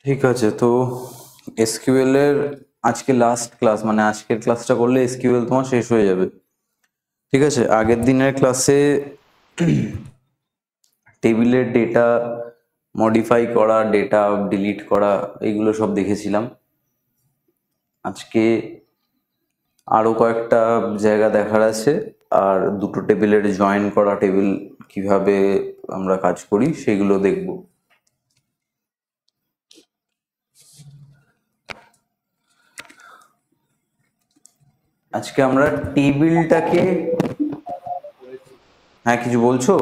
ঠিক আছে, তো এসকিউএল এর আজকে লাস্ট ক্লাস, মানে আজকের ক্লাসটা করলে এসকিউএল তোমার শেষ হয়ে যাবে। ঠিক আছে, আগের দিনের ক্লাসে টেবিলের ডেটা মডিফাই করা, ডেটা ডিলিট করা, এইগুলো সব দেখেছিলাম। আজকে আরো কয়েকটা জায়গা দেখার আছে, আর দুটো টেবিলের জয়েন করা টেবিল কিভাবে আমরা কাজ করি সেগুলো দেখব। আজকে আমরা টেবিলটাকে, হ্যাঁ কিছু বলছো?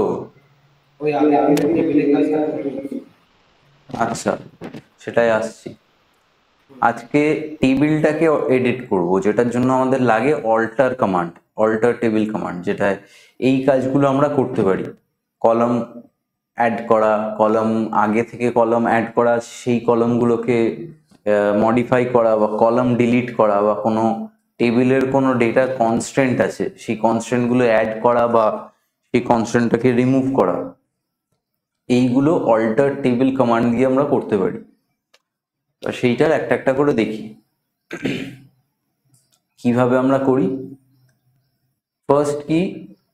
আচ্ছা, সেটাই আসছি। আজকে টেবিলটাকে এডিট করব, যেটার জন্য আমাদের লাগে alter command, alter table command, যেটা এই কাজগুলো আমরা করতে পারি। কলাম অ্যাড করা, কলাম আগে থেকে কলাম অ্যাড করা, সেই কলামগুলোকে মডিফাই করা, বা কলাম ডিলিট করা, বা কোনো টেবিলের কোনো ডেটা কনস্ট্যান্ট আছে সেই কনস্ট্যান্টগুলো অ্যাড করা, বা সেই কনস্ট্যান্টটাকে রিমুভ করা, এইগুলো অল্টার টেবিল কমান্ড দিয়ে আমরা করতে পারি। সেইটার একটা একটা করে দেখি কিভাবে আমরা করি। ফার্স্ট কি,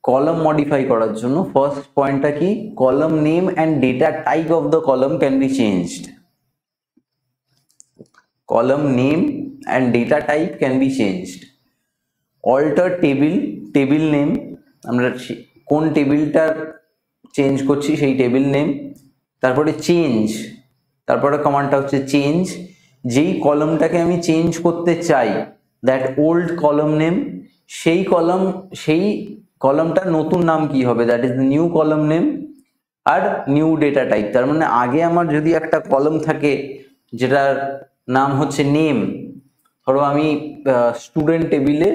কলাম মডিফাই করার জন্য ফার্স্ট পয়েন্টটা কি, column name and data type of the column can be changed. Column name and data type can be changed. Alter table, table name, আমরা কোন টেবিলটার চেঞ্জ করছি সেই টেবিল নেম। তারপরে চেঞ্জ, তারপরে কমান্ডটা হচ্ছে চেঞ্জ, যেই কলামটাকে আমি চেঞ্জ করতে চাই দ্যাট ওল্ড কলাম নেম, সেই কলামটার নতুন নাম কি হবে, that is new column name. আর নিউ ডেটা টাইপ, তার মানে আগে আমার যদি একটা কলাম থাকে যেটার নাম হচ্ছে নেম, ধরো আমি স্টুডেন্ট টেবিলে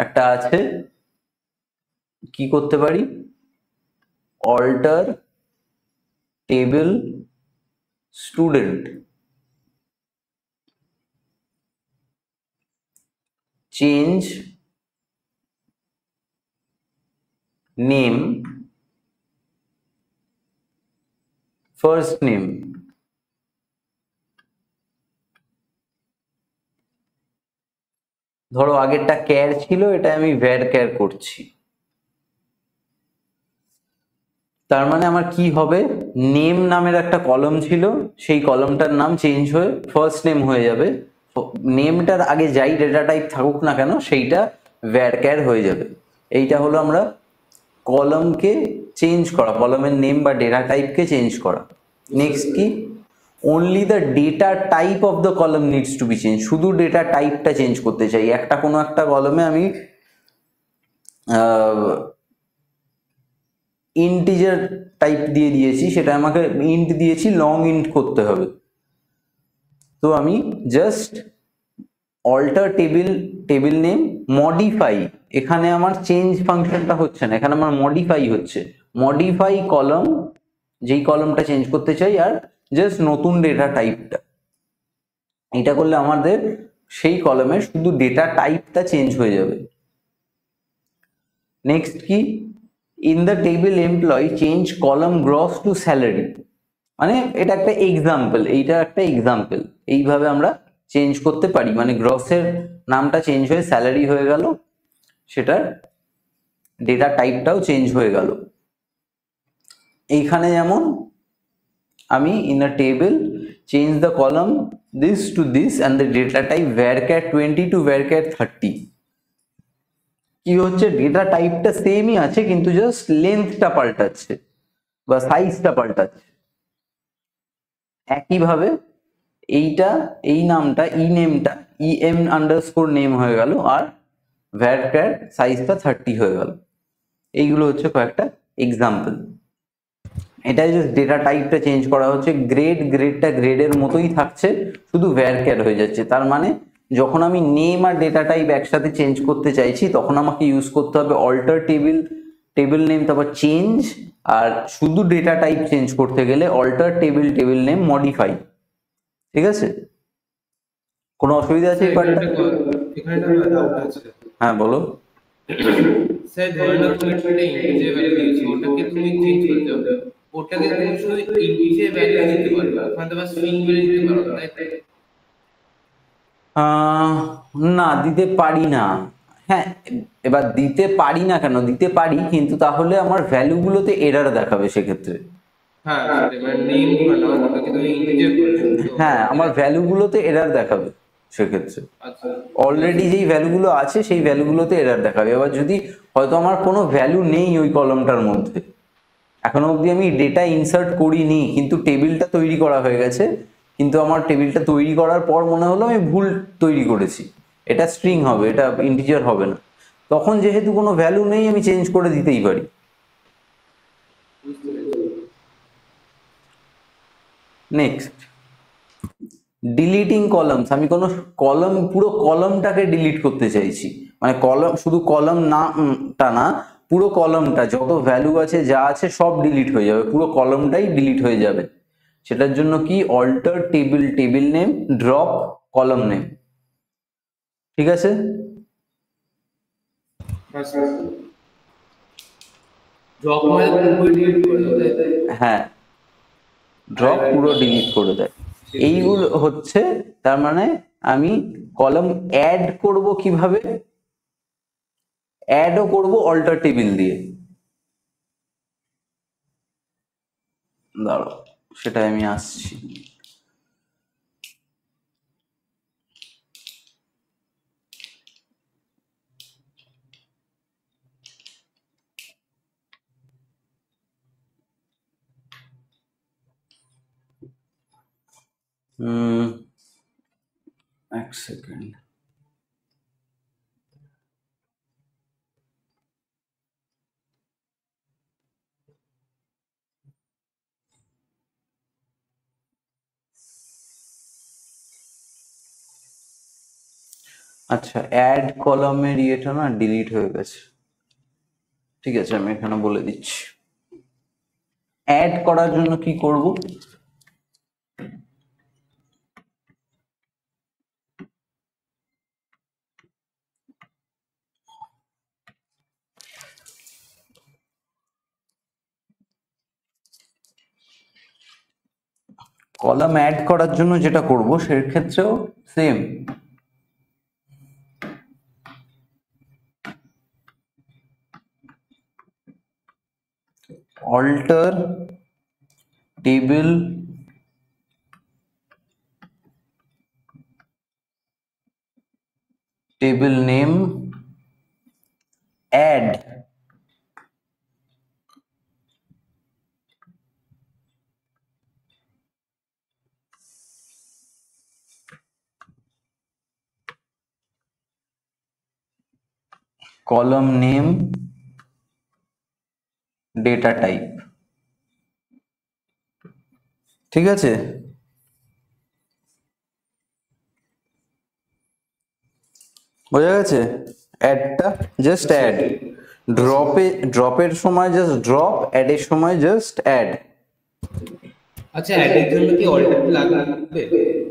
একটা আছে, কি করতে পারি, alter table student, change name, first name. ধরো আগেরটা ক্যার ছিল, এটা আমি ভ্যার ক্যার করছি। তার মানে আমার কি হবে, নেম নামের একটা কলম ছিল, সেই কলমটার নাম চেঞ্জ হয়ে ফার্স্ট নেম হয়ে যাবে। নেমটার আগে যাই ডেটা টাইপ থাকুক না কেন সেইটা ভ্যারক্যার হয়ে যাবে। এইটা হলো আমরা কলমকে চেঞ্জ করা, কলমের নেম বা ডেটা টাইপকে চেঞ্জ করা। নেক্সট কি, only the data type of the কলম নিডস টু বি চেঞ্জ, শুধু ডেটা টাইপটা চেঞ্জ করতে চাই। একটা কোনো একটা কলমে আমি ইন্টিজার টাইপ দিয়ে দিয়েছি, সেটা আমাকে ইন্ট দিয়েছি, লং ইন্ট করতে হবে। তো আমি just alter table, table name modify, এখানে আমার চেঞ্জ ফাংশনটা হচ্ছে না, এখানে আমার মডিফাই হচ্ছে। মডিফাই কলম, যেই কলমটা চেঞ্জ করতে চাই, আর জাস্ট নতুন ডেটা টাইপটা। এটা করলে আমাদের সেই কলমের শুধু ডেটা টাইপটা চেঞ্জ হয়ে যাবে। নেক্সট কি, in the table employ change column gross to salary, মানে এটা একটা এক্সাম্পল, এইটা একটা এক্সাম্পল। এইভাবে আমরা চেঞ্জ করতে পারি, মানে গ্রসের নামটা চেঞ্জ হয়ে স্যালারি হয়ে গেল, সেটার ডেটা টাইপটাও চেঞ্জ হয়ে গেল। এইখানে যেমন আমি in a table change the column this to this and the data type varchar 20 to varchar 30। কি হচ্ছে, ডেটা টাইপটা সেমই আছে, কিন্তু জাস্ট লেন্থটা পাল্টাচ্ছে বা সাইজটা পাল্টাচ্ছে। একইভাবে এইটা, এই নামটা, ই নেমটা em আন্ডারস্কোর নেম হয়ে গেল, আর varchar সাইজটা 30 হয়ে গেল। এইগুলো হচ্ছে কয়েকটা এক্সাম্পল। এটাই জাস্ট ডেটা টাইপটা চেঞ্জ করা হচ্ছে। গ্রেডটা গ্রেডের মতোই থাকছে, শুধু varchar হয়ে যাচ্ছে। তার মানে যখন আমি নেম আর ডেটা টাইপ একসাথে চেঞ্জ করতে চাইছি, তখন আমাকে ইউজ করতে হবে অল্টার টেবিল, টেবিল নেম, তারপর চেঞ্জ, আর শুধু ডেটা টাইপ চেঞ্জ করতে গেলে alter table, table name modify. ঠিক আছে, কোনো অসুবিধা আছে এই পার্টটা? এখানে একটা ডাউট আছে। হ্যাঁ বলো। স্যার ধরে নাও তুমি একটা ইন্টিজার ভ্যালু দিয়েছো, ওটাকে তুমি চেঞ্জ করতে হবে, ওটাকে তুমি শুধু ইন্টিজার ভ্যালু দিতে পারবে, ওখানে তো স্ট্রিং ভ্যালু দিতে পারো না, তাই তো? আহ, না, দিতে পারি না। হ্যাঁ, এবার দিতে পারি না কেন, দিতে পারি, কিন্তু তাহলে আমার ভ্যালুগুলোতে এরর দেখাবে সেক্ষেত্রে। হ্যাঁ সেটাই, মানে নেম ধরে নাও ওটাকে তুমি ইন্টিজার করছো তো, হ্যাঁ, ঠিক আমার আছে। ভ্যালুগুলোতে এরর দেখাবে সেক্ষেত্রে। আচ্ছা, ঠিক আছে। অলরেডি যেই ভ্যালুগুলো আছে সেই ভ্যালুগুলোতে এরর দেখাবে। এবার যদি হয়তো আমার কোনো ভ্যালু নেই ওই কলমটার মধ্যে, এখনো অবধি আমি ডেটা ইনসার্ট করিনি, কিন্তু টেবিলটা তৈরি করা হয়ে গেছে, কিন্তু আমার টেবিলটা তৈরি করার পর মনে হলো আমি ভুল তৈরি করেছি, এটা স্ট্রিং হবে, এটা ইন্টিজার হবে না, তখন যেহেতু কোনো ভ্যালু নেই আমি চেঞ্জ করে দিতেই পারি। বুঝতে পেরেছি। Next, deleting columns. আমি কোনো কলম, পুরো কলমটাকে ডিলিট করতে চাইছি, মানে কলম, শুধু কলম না টা না, পুরো কলমটা যত ভ্যালু আছে যা আছে সব ডিলিট হয়ে যাবে, পুরো কলমটাই ডিলিট হয়ে যাবে। সেটার জন্য কি, alter table, table name, drop column name. ঠিক আছে। আচ্ছা, ড্রপ মানে পুরোপুরি ডিলিট করে দাও, তাই তো? হ্যাঁ, আরে ড্রপ ভাই, পুরো ডিলিট করে দেয়। এইগুলো হচ্ছে, তার মানে আমি কলম অ্যাড করব কিভাবে, অ্যাডও করব অল্টার টেবিল দিয়ে। দাঁড়াও, সেটাই আমি আসছি। হুম, এক সেকেন্ড। আচ্ছা, অ্যাড কলামের ইয়েটা না ডিলিট হয়ে গেছে। ঠিক আছে, আমি এখানে বলে দিচ্ছি। অ্যাড করার জন্য কি করব, কলাম অ্যাড করার জন্য যেটা করব সেক্ষেত্রেও same, alter table table name add column name data type. ঠিক আছে, বোঝা গেছে। অ্যাডটা জাস্ট আচ্ছা, অ্যাড, ড্রপে, ড্রপের সময় জাস্ট ড্রপ, অ্যাডের সময় জাস্ট অ্যাড। আচ্ছা, অ্যাডের জন্য কি অল্টারটা লাগবে?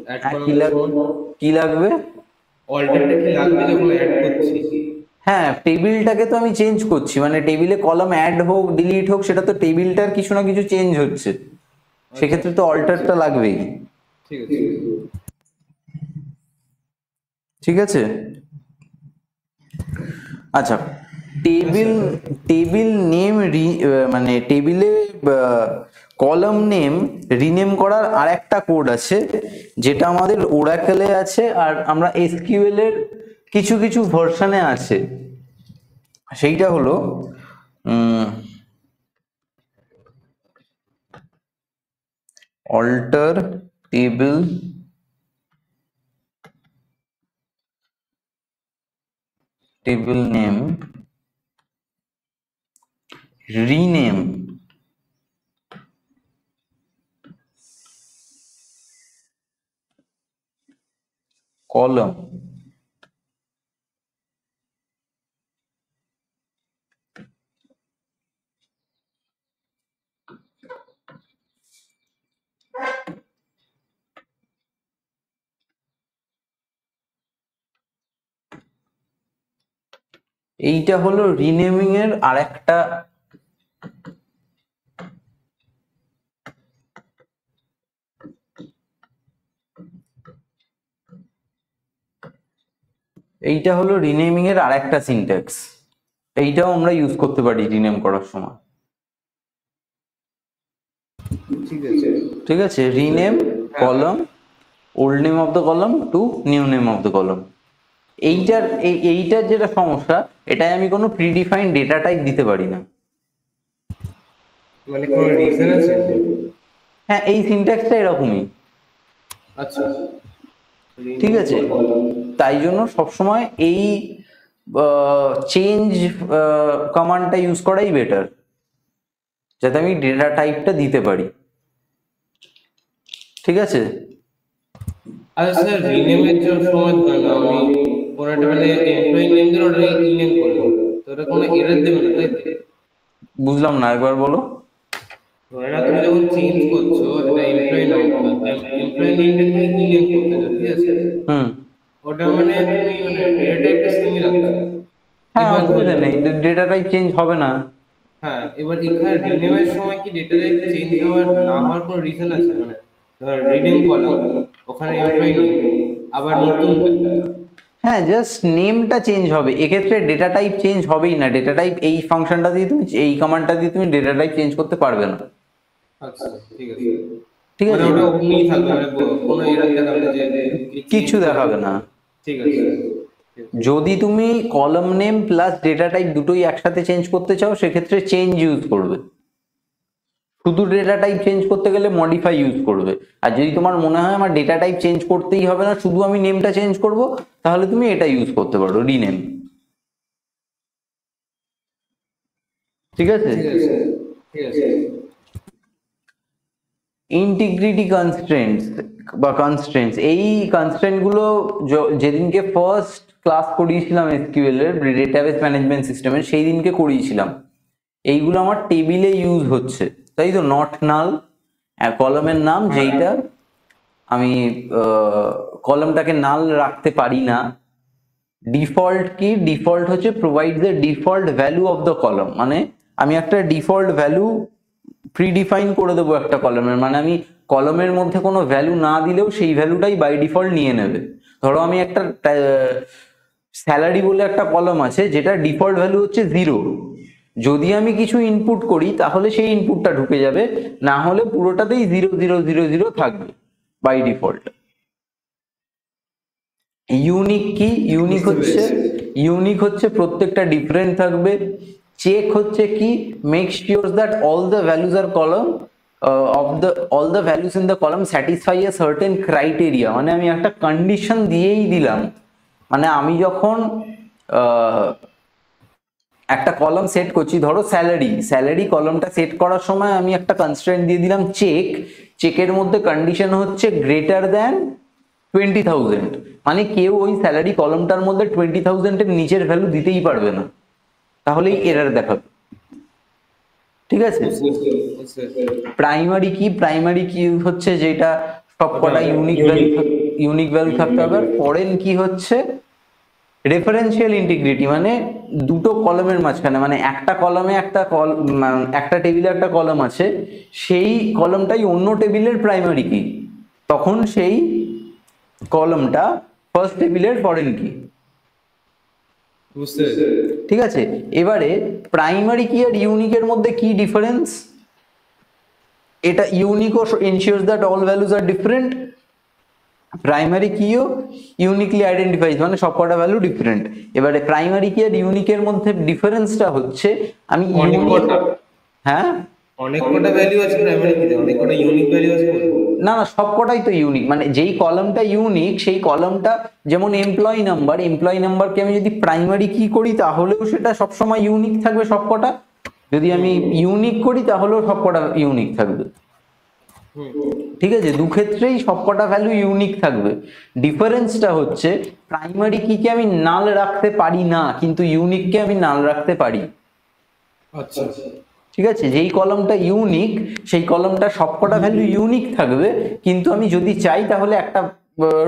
অ্যাড হ্যাঁ, করানোর সময় কি লাগবে? অল্টারটা কি লাগবে যখন অ্যাড করছি? হ্যাঁ, টেবিলটাকে তো আমি চেঞ্জ করছি, মানে টেবিলে কলাম অ্যাড হোক ডিলিট হোক, সেটা তো টেবিলটার কিছু না কিছু চেঞ্জ হচ্ছে, আচ্ছা, সেক্ষেত্রে তো অল্টারটা লাগবেই। ঠিক আছে। ঠিক আছে। আচ্ছা, টেবিল, আচ্ছা, টেবিল নেম, মানে টেবিলে কলাম নেম রিনেম করার আরেকটা কোড আছে, যেটা আমাদের ওরাকেলে আছে আর আমরা এসকিউএল এর কিছু কিছু ভার্সনে আছে। সেইটা হলো alter table table name rename column. এইটা হলো রিনেমিং এর আরেকটা এইটা হলো রিনেমিং এর আরেকটা সিনট্যাক্স। এইটাও আমরা ইউজ করতে পারি রিনেম করার সময়। ঠিক আছে। ঠিক আছে, রিনেম কলম, ওল্ড নেম অফ দ্য কলম two new name of the কলম। এইটার যেটা সমস্যা, এটাই আমি কোনো প্রিডিফাইন্ড ডেটা টাইপ দিতে পারি না। মানে কোনো রিজন আছে? হ্যাঁ, এই সিনট্যাক্সটা এরকমই। আচ্ছা, ঠিক আছে, তাই জন্য সবসময় এই চেঞ্জ কমান্ডটা ইউজ করাই বেটার, যাতে আমি ডেটা টাইপটা দিতে পারি। ঠিক আছে, আচ্ছা স্যার, রিনেমের জন্য সময় ধরে না আমি কোনো একটা মানে এমপ্লয়ি নেম দিলে ওটা রিনেম করলাম, তো ওটা কোনো এরর দেবে না তাই তো? বুঝলাম না, একবার বলো। ধরে না তুমি যখন চেঞ্জ করছো এটা এমপ্লয়ি নামটা, এমপ্লয়ি নেমটা তুমি রিনেম করতে চাও, ঠিক আছে? হুম, ওটা মানে তুমি মানে ডেটা টাইপটা সেমই রাখছো। হ্যাঁ, এবার অসুবিধা নেই, ডেটা টাইপ চেঞ্জ হবে না। হ্যাঁ, এবার এখানে রিনেমের সময় কি ডেটা টাইপ চেঞ্জ হওয়ার না হওয়ার কোনো রিজন আছে? মানে ধর রিনেম করলাম, ওখানে এমপ্লয়ি নেম, আবার নতুন হ্যাঁ, জাস্ট নেমটা চেঞ্জ হবে, এক্ষেত্রে ডেটা টাইপ চেঞ্জ হবেই না। ডেটা টাইপ এই ফাংশনটা দিয়ে তুমি, এই কমান্ডটা দিয়ে তুমি ডেটা টাইপ চেঞ্জ করতে পারবে না। আচ্ছা, ঠিক আছে। ঠিক মানে আছে, ওটা ওমনিই থাকবে, মানে কোনো এরর দেখাবে না যে কিছু দেখাবে না। ঠিক আছে। যদি তুমি column name plus data type দুটোই একসাথে চেঞ্জ করতে চাও, সেক্ষেত্রে চেঞ্জ ইউজ করবে। শুধু ডেটা টাইপ চেঞ্জ করতে গেলে মডিফাই ইউজ করবে। আর যদি তোমার মনে হয় আমার ডেটা টাইপ চেঞ্জ করতেই হবে না, শুধু আমি নেমটা চেঞ্জ করব, তাহলে তুমি এটা ইউজ করতে পারো, রিনেম। ঠিক আছে, ঠিক আছে, ঠিক আছে। ইন্টিগ্রিটি কনস্ট্রেন্টস বা কনস্ট্রেন্টস, এই কনস্ট্রেন্ট গুলো যেদিনকে ফার্স্ট ক্লাস করিয়েছিলাম এসকিউএল এর ডেটাবেস ম্যানেজমেন্ট সিস্টেমের, সেই দিনকে করিয়েছিলাম। এইগুলো আমার টেবিলে ইউজ হচ্ছে, তাই তো। নট নাল, কলমের নাম যেইটা, আমি কলমটাকে নাল রাখতে পারি না। ডিফল্ট কি, ডিফল্ট হচ্ছে provide the default value of the কলম, মানে আমি একটা ডিফল্ট ভ্যালু প্রিডিফাইন করে দেবো একটা কলমের, মানে আমি কলমের মধ্যে কোনো ভ্যালু না দিলেও সেই ভ্যালুটাই বাই ডিফল্ট নিয়ে নেবে। ধরো আমি একটা স্যালারি বলে একটা কলম আছে, যেটা ডিফল্ট ভ্যালু হচ্ছে 0। যদি আমি কিছু ইনপুট করি তাহলে সেই ইনপুটটা ঢুকে যাবে, না হলে পুরোটাতেই 0 0 0 0 থাকবে বাই ডিফল্ট। ইউনিক কি, ইউনিক হচ্ছে প্রত্যেকটা ডিফারেন্ট থাকবে। চেক হচ্ছে কি, make sure that all the values are column all the values in the column satisfy a certain criteria, মানে আমি একটা কন্ডিশন দিয়েই দিলাম। মানে আমি যখন একটা কলম সেট করছি, ধরো স্যালারি কলমটা সেট করার সময় আমি একটা কনস্ট্রেন্ট দিয়ে দিলাম চেকের মধ্যে কন্ডিশন হচ্ছে গ্রেটার দ্যান 20,000, মানে কেউ ওই স্যালারি কলমটার মধ্যে 20,000 এর নিচের ভ্যালু দিতেই পারবে না, তাহলেই এরর দেখাবে। ঠিক আছে, প্রাইমারি কি হচ্ছে যেটা সবকটা ইউনিক ভ্যালু থাকতে হবে। ফরেন কি হচ্ছে রেফারেন্সিয়াল ইন্টিগ্রিটি, মানে দুটো কলমের মাঝখানে, মানে একটা কলমে একটা টেবিলে একটা কলম আছে, সেই কলমটাই অন্য টেবিলের প্রাইমারি কি, তখন সেই কলমটা ফার্স্ট টেবিলের ফরেন কি। ঠিক আছে, এবারে প্রাইমারি কি আর ইউনিকের মধ্যে কি ডিফারেন্স, এটা ইউনিকও ensures that all values are different, primary কিও ইউনিকলি আইডেন্টিফাইজ, মানে সবকটা ভ্যালু ডিফারেন্ট। এবারে প্রাইমারি কি আর ইউনিকের মধ্যে ডিফারেন্সটা হচ্ছে আমি হ্যাঁ, অনেক কটা ভ্যালু আছে প্রাইমারি কিতে, অনেক কটা ইউনিক ভ্যালু আছে। না না, সবকটাই তো ইউনিক, মানে যেই কলামটা ইউনিক সেই কলামটা, যেমন এমপ্লয়ি নাম্বারকে আমি যদি প্রাইমারি কি করি তাহলেও সেটা সবসময় ইউনিক থাকবে সবকটা, যদি আমি ইউনিক করি তাহলেও সবকটা ইউনিক থাকবে। ঠিক আছে, দুক্ষেত্রেই সবকটা ভ্যালু ইউনিক থাকবে। ডিফারেন্সটা হচ্ছে প্রাইমারি কিকে আমি নাল রাখতে পারি না, কিন্তু ইউনিককে আমি নাল রাখতে পারি। আচ্ছা, ঠিক আছে, যেই কলমটা ইউনিক সেই কলমটা সবকটা ভ্যালু ইউনিক থাকবে, কিন্তু আমি যদি চাই তাহলে একটা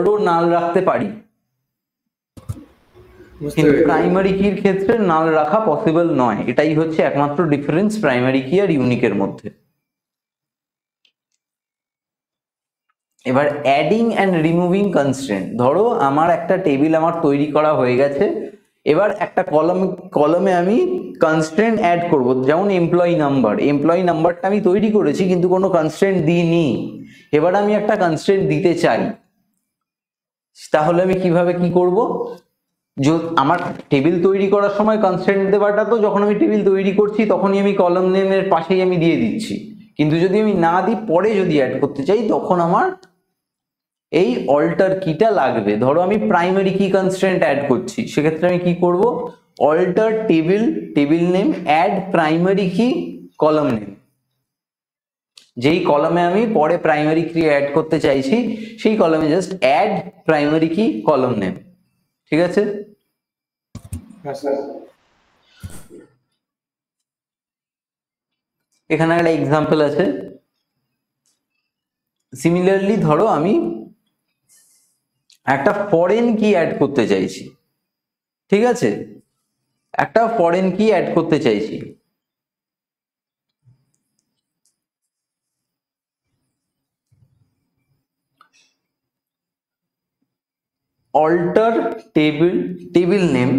রো নাল রাখতে পারি, কিন্তু প্রাইমারি কির ক্ষেত্রে নাল রাখা পসিবল নয়। এটাই হচ্ছে একমাত্র ডিফারেন্স প্রাইমারি কি আর ইউনিকের মধ্যে। এবার অ্যাডিং অ্যান্ড রিমুভিং কনস্ট্রেন্ট, ধরো আমার একটা টেবিল আমার তৈরি করা হয়ে গেছে, এবার একটা কলমে আমি কনস্ট্রেন্ট অ্যাড করব, যেমন এমপ্লয়ি নাম্বারটা আমি তৈরি করেছি কিন্তু কোনো কনস্ট্রেন্ট দিইনি, এবার আমি একটা কনস্ট্রেন্ট দিতে চাই, তাহলে আমি কিভাবে কি করব? আমার টেবিল তৈরি করার সময় কনস্ট্রেন্ট দেওয়াটা তো যখন আমি টেবিল তৈরি করছি তখনই আমি কলাম নেমের পাশেই আমি দিয়ে দিচ্ছি, কিন্তু যদি আমি না দিই পরে যদি অ্যাড করতে চাই তখন আমার এই অল্টার কিটা লাগবে। ধরো আমি প্রাইমারি কি কনস্ট্রেন্ট অ্যাড করছি, সেক্ষেত্রে আমি কি করব? Alter table name add primary key column name, যেই কলামে আমি পরে প্রাইমারি কি অ্যাড করতে চাইছি সেই কলামে just add primary key column name. ঠিক আছে? এখানে একটা এক্সাম্পল আছে। সিমিলারলি ধরো আমি একটা ফরেন কি অ্যাড করতে চাইছি, ঠিক আছে, একটা ফরেন কি অ্যাড করতে চাইছি, alter table name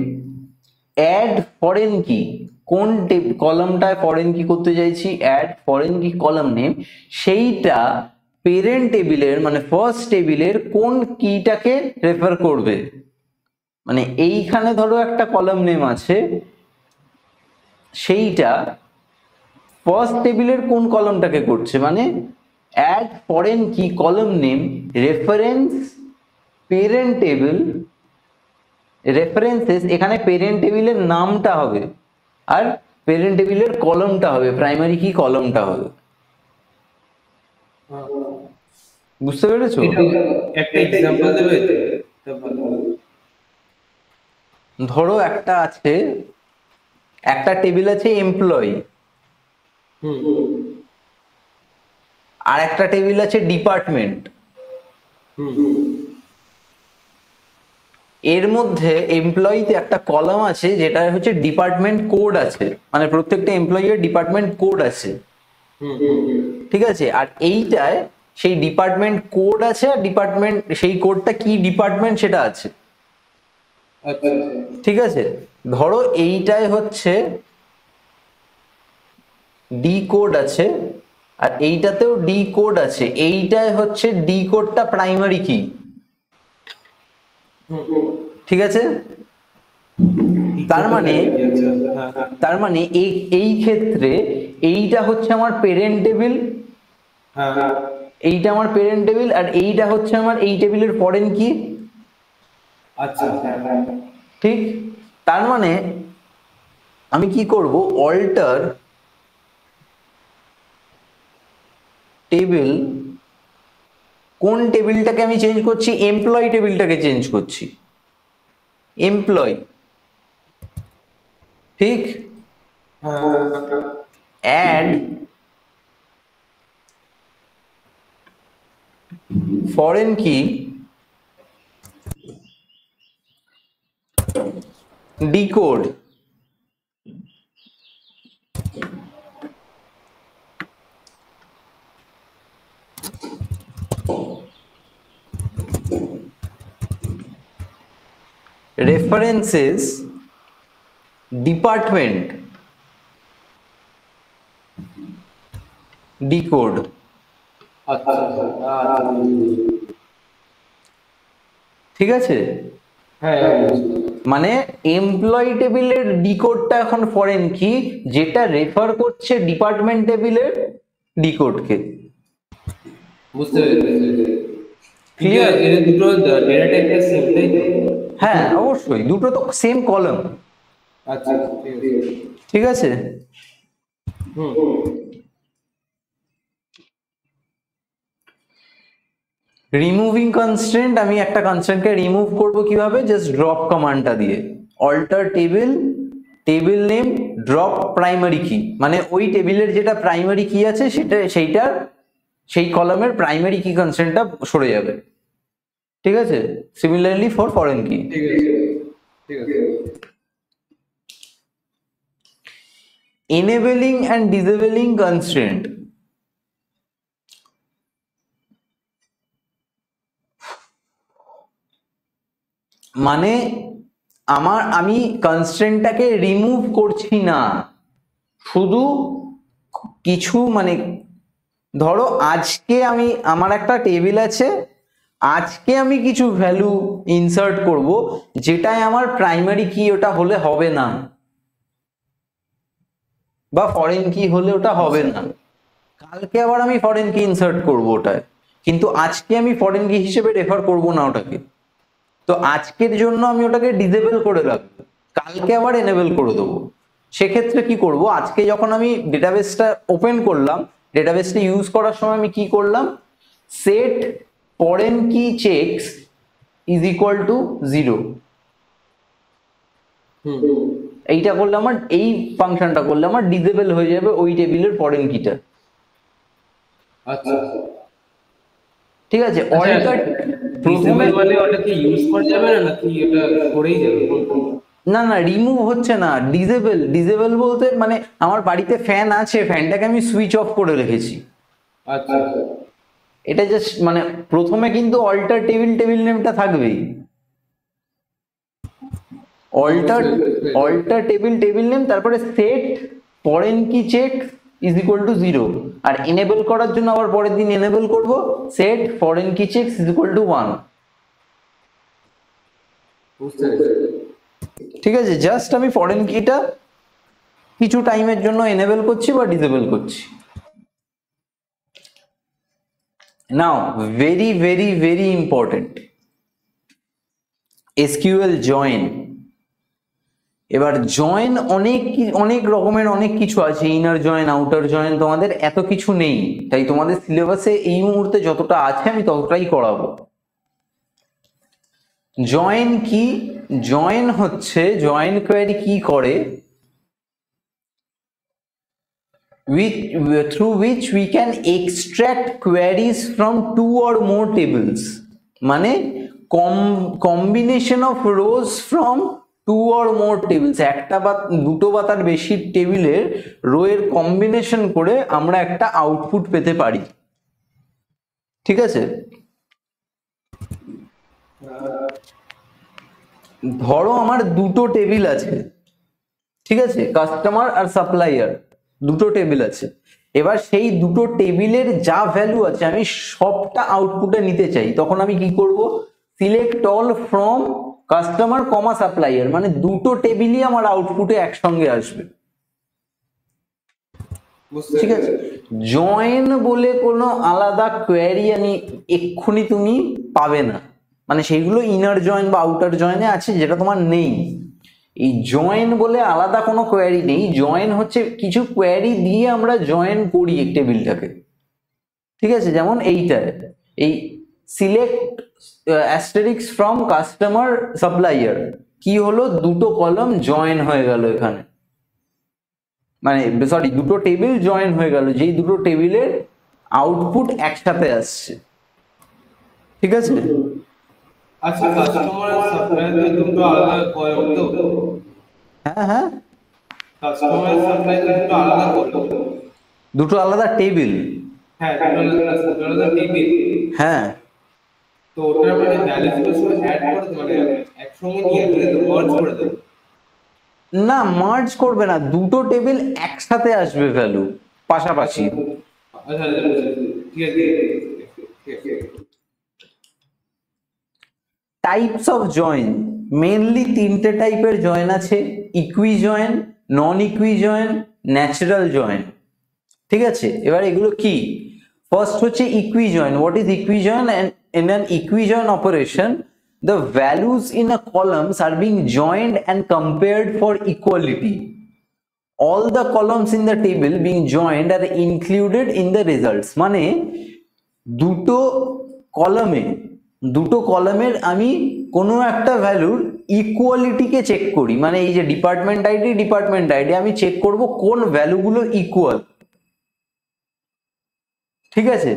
add foreign key, কোন কলামটায় ফরেন কি করতে চাইছি, add foreign key column name, সেইটা পেরেন্ট টেবিলের মানে ফার্স্ট টেবিলের কোন কিটাকে রেফার করবে। মানে এইখানে ধরো একটা কলাম নেম আছে, সেইটা ফার্স্ট টেবিলের কোন কলামটাকে করছে, মানে add foreign key column name reference parent table, references এখানে পেরেন্ট টেবিলের নামটা হবে আর পেরেন্ট টেবিলের কলমটা হবে, প্রাইমারি কি কলমটা হবে। বুঝতে পেরেছো? একটা এক্সাম্পল দেবে তো? ধরো একটা টেবিল আছে এমপ্লয়ি, আর একটা টেবিল আছে ডিপার্টমেন্ট, এর মধ্যে এমপ্লয়িতে একটা কলাম আছে যেটা হচ্ছে ডিপার্টমেন্ট কোড আছে, মানে প্রত্যেকটা এমপ্লয়ির ডিপার্টমেন্ট কোড আছে, ঠিক আছে, আর এইটায় সেই ডিপার্টমেন্ট কোড আছে আর ডিপার্টমেন্ট সেই কোডটা কি ডিপার্টমেন্ট সেটা আছে, ঠিক আছে। ধরো এইটায় হচ্ছে ডি কোড আছে আর এইটাতেও ডি কোড আছে, এইটায় হচ্ছে ডি কোডটা প্রাইমারি কি, ঠিক আছে। তার মানে এই ক্ষেত্রে এইটা হচ্ছে আমার পেরেন্ট টেবিল, এইটা আমার পেরেন্ট টেবিল আর এইটা হচ্ছে আমার এই টেবিলের ফরেন কি। আচ্ছা, ঠিক, তার মানে আমি কি করব? অল্টার টেবিল, কোন টেবিলটাকে আমি চেঞ্জ করছি? এমপ্লয়ি টেবিলটাকে চেঞ্জ করছি, এমপ্লয়ি, ঠিক। Add foreign key decode, references department decode, ঠিক আছে। মানে এমপ্লয়ি টেবিলের ডিকোডটা এখন ফরেন কি, যেটা রেফার করছে ডিপার্টমেন্ট টেবিলের ডিকোডকে। বুঝতে পেরেছি। ক্লিয়ার? এর দুটো ডেটা টাইপটা সেম, তাই তো? হ্যাঁ অবশ্যই, দুটো তো সেম কলাম। আচ্ছা, ঠিক আছে। রিমুভিং কনস্ট্রেন্ট, আমি একটা কনস্ট্রেন্টকে রিমুভ করব কিভাবে? জাস্ট ড্রপ কমান্ডটা দিয়ে, alter table name drop primary key, মানে ওই টেবিলের যেটা প্রাইমারি কি আছে সেই কলামের প্রাইমারি কি কনস্ট্রেন্টটা সরে যাবে, ঠিক আছে। সিমিলারলি ফর ফরেন কি। enabling and disabling constraint, মানে আমি কনস্ট্রেন্টটাকে রিমুভ করছি না, শুধু কিছু মানে ধরো আজকে আমার একটা টেবিল আছে, আজকে আমি কিছু ভ্যালু ইনসার্ট করব যেটাই আমার প্রাইমারি কি ওটা হলে হবে না, বা ফরেন কি হলে ওটা হবে না, কালকে আবার আমি ফরেন কি ইনসার্ট করব ওটায়, কিন্তু আজকে আমি ফরেন কি হিসেবে রেফার করব না ওটাকে। তো আজকের জন্য আমি ওটাকে ডিসেবল করে রাখবো, কালকে আবার এনেবল করে দেবো। সেক্ষেত্রে কি করব, আজকে যখন আমি ডেটাবেসটা ওপেন করলাম, ডেটাবেসটা ইউজ করার সময় আমি কি করলাম, সেট ফরেন কি চেকস ইজ ইকুয়াল টু 0, এইটা করলে আমার, এই ফাংশনটা করলে আমার ডিসেবল হয়ে যাবে ওই টেবিলের ফরেন কিটা। আচ্ছা, ঠিক আছে, অল্টার ডিসেবল মানে ওটাকে ইউজ করা যাবে না নাকি এটা করেই যাবে? না না, রিমুভ হচ্ছে না, ডিসেবল বলতে মানে আমার বাড়িতে ফ্যান আছে, ফ্যানটাকে আমি সুইচ অফ করে রেখেছি। আচ্ছা, এটা জাস্ট মানে প্রথমে কিন্তু অল্টার টেবিল নেমটা থাকবেই, অল্টার টেবিল নেম, তারপরে set foreign key check is equal to 0, আর এনেবল করার জন্য আবার পরের দিন এনেবল করব set foreign key check is equal to 1। বুঝতে পেরেছি। ঠিক আছে, জাস্ট আমি ফরেন কিটা কিছু টাইমের জন্য এনেবল করছি বা ডিসেবল করছি। Now very very very important, SQL join. এবার জয়েন অনেক রকমের অনেক কিছু আছে, ইনার জয়েন, আউটার জয়েন, তোমাদের এত কিছু নেই, তাই তোমাদের সিলেবাসে এই মুহূর্তে যতটা আছে আমি ততটাই করাবো। জয়েন কি, জয়েন হচ্ছে, জয়েন কোয়েরি কি করে, through which we can extract queries from 2 or more tables, মানে combination of rows from 2 or more tables, একটা বা দুটো বা তার বেশি টেবিলের রো এর কম্বিনেশন করে আমরা একটা আউটপুট পেতে পারি। ঠিক আছে, ধরো আমার দুটো টেবিল আছে, ঠিক আছে, কাস্টমার আর সাপ্লায়ার দুটো টেবিল আছে, এবার সেই দুটো টেবিলের যা ভ্যালু আছে আমি সবটা আউটপুটে নিতে চাই, তখন আমি কি করব, select all from customer comma supplier, মানে দুটো টেবিলই আমার আউটপুটে একসঙ্গে আসবে। ঠিক আছে, জয়েন বলে কোনো আলাদা কোয়েরি আমি এক্ষুনি তুমি পাবে না, মানে সেইগুলো ইনার জয়েন বা আউটার জয়েনে আছে, যেটা তোমার নেই। এই জয়েন বলে আলাদা কোনো কোয়েরি নেই, জয়েন হচ্ছে কিছু কোয়েরি দিয়ে আমরা জয়েন করি এক টেবিলটাকে। ঠিক আছে, যেমন এইটায় এই select Asterix from customer supplier কি হলো, দুটো কলাম জয়েন হয়ে গেল এখানে, মানে সরি দুটো টেবিল জয়েন হয়ে গেল, যেই দুটো টেবিলের আউটপুট একসাথে আসছে। ঠিক আছে, আচ্ছা, কাস্টমার আর সাপ্লায়ার দুটো আলাদা কলাম তো? হ্যাঁ হ্যাঁ, কাস্টমার সাপ্লায়ার দুটো আলাদা কলাম, দুটো আলাদা টেবিল, হ্যাঁ দুটো আলাদা টেবিল। হ্যাঁ। তো ওটার মানে ভ্যালুগুলো সব অ্যাড করে দেবো, মানে একসঙ্গে নিয়ে আসবে তো, মার্জ করে দেবো? না, মার্জ করবে না, দুটো টেবিল একসাথে আসবে ভ্যালু পাশাপাশি। আচ্ছা, ঠিক আছে, ঠিক আছে। টাইপস অফ জয়েন, মেনলি তিনটে টাইপের জয়েন আছে, equijoin, non equijoin, natural join. ঠিক আছে, এবার এগুলো কি, ফার্স্ট হচ্ছে equijoin. What is equijoin? in an equijoin operation the values in a columns are being joined and compared for equality. All the columns in the table being joined are included in the results, মানে দুটো কলামের আমি কোনো একটা ভ্যালুর ইকুয়ালিটিকে check করি, মানে এই যে ডিপার্টমেন্ট আইডি আমি চেক করব কোন ভ্যালুগুলো ইকুয়াল। ঠিক আছে,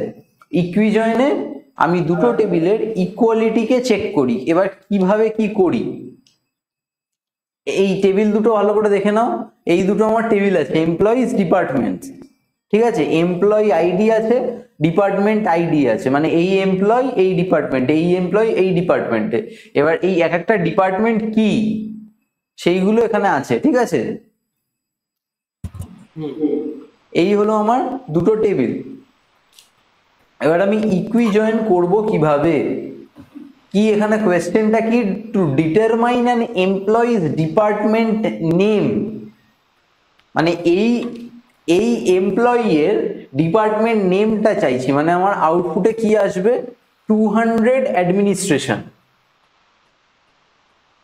ইকুইজয়েনে আমি দুটো টেবিলের ইকুয়ালিটিকে চেক করি। এবার কিভাবে কি করি, এই টেবিল দুটো ভালো করে দেখে নাও, এই দুটো আমার টেবিল আছে, এমপ্লয়িজ ডিপার্টমেন্ট, ঠিক আছে, এমপ্লয়ি আইডি আছে, ডিপার্টমেন্ট আইডি আছে, মানে এই এমপ্লয় এই ডিপার্টমেন্টে, এই এমপ্লয় এই ডিপার্টমেন্টে। এবার এই এক একটা ডিপার্টমেন্ট কি সেইগুলো এখানে আছে। ঠিক আছে, এই হলো আমার দুটো টেবিল। এবার আমি ইকুই জয়েন করব কিভাবে, কি এখানে কোয়েশ্চেনটা কি, to determine an employees department name, মানে এই এই এমপ্লয়ি এর ডিপার্টমেন্ট নেমটা চাইছি। মানে আমার আউটপুটে কি আসবে, 200 অ্যাডমিনিস্ট্রেশন,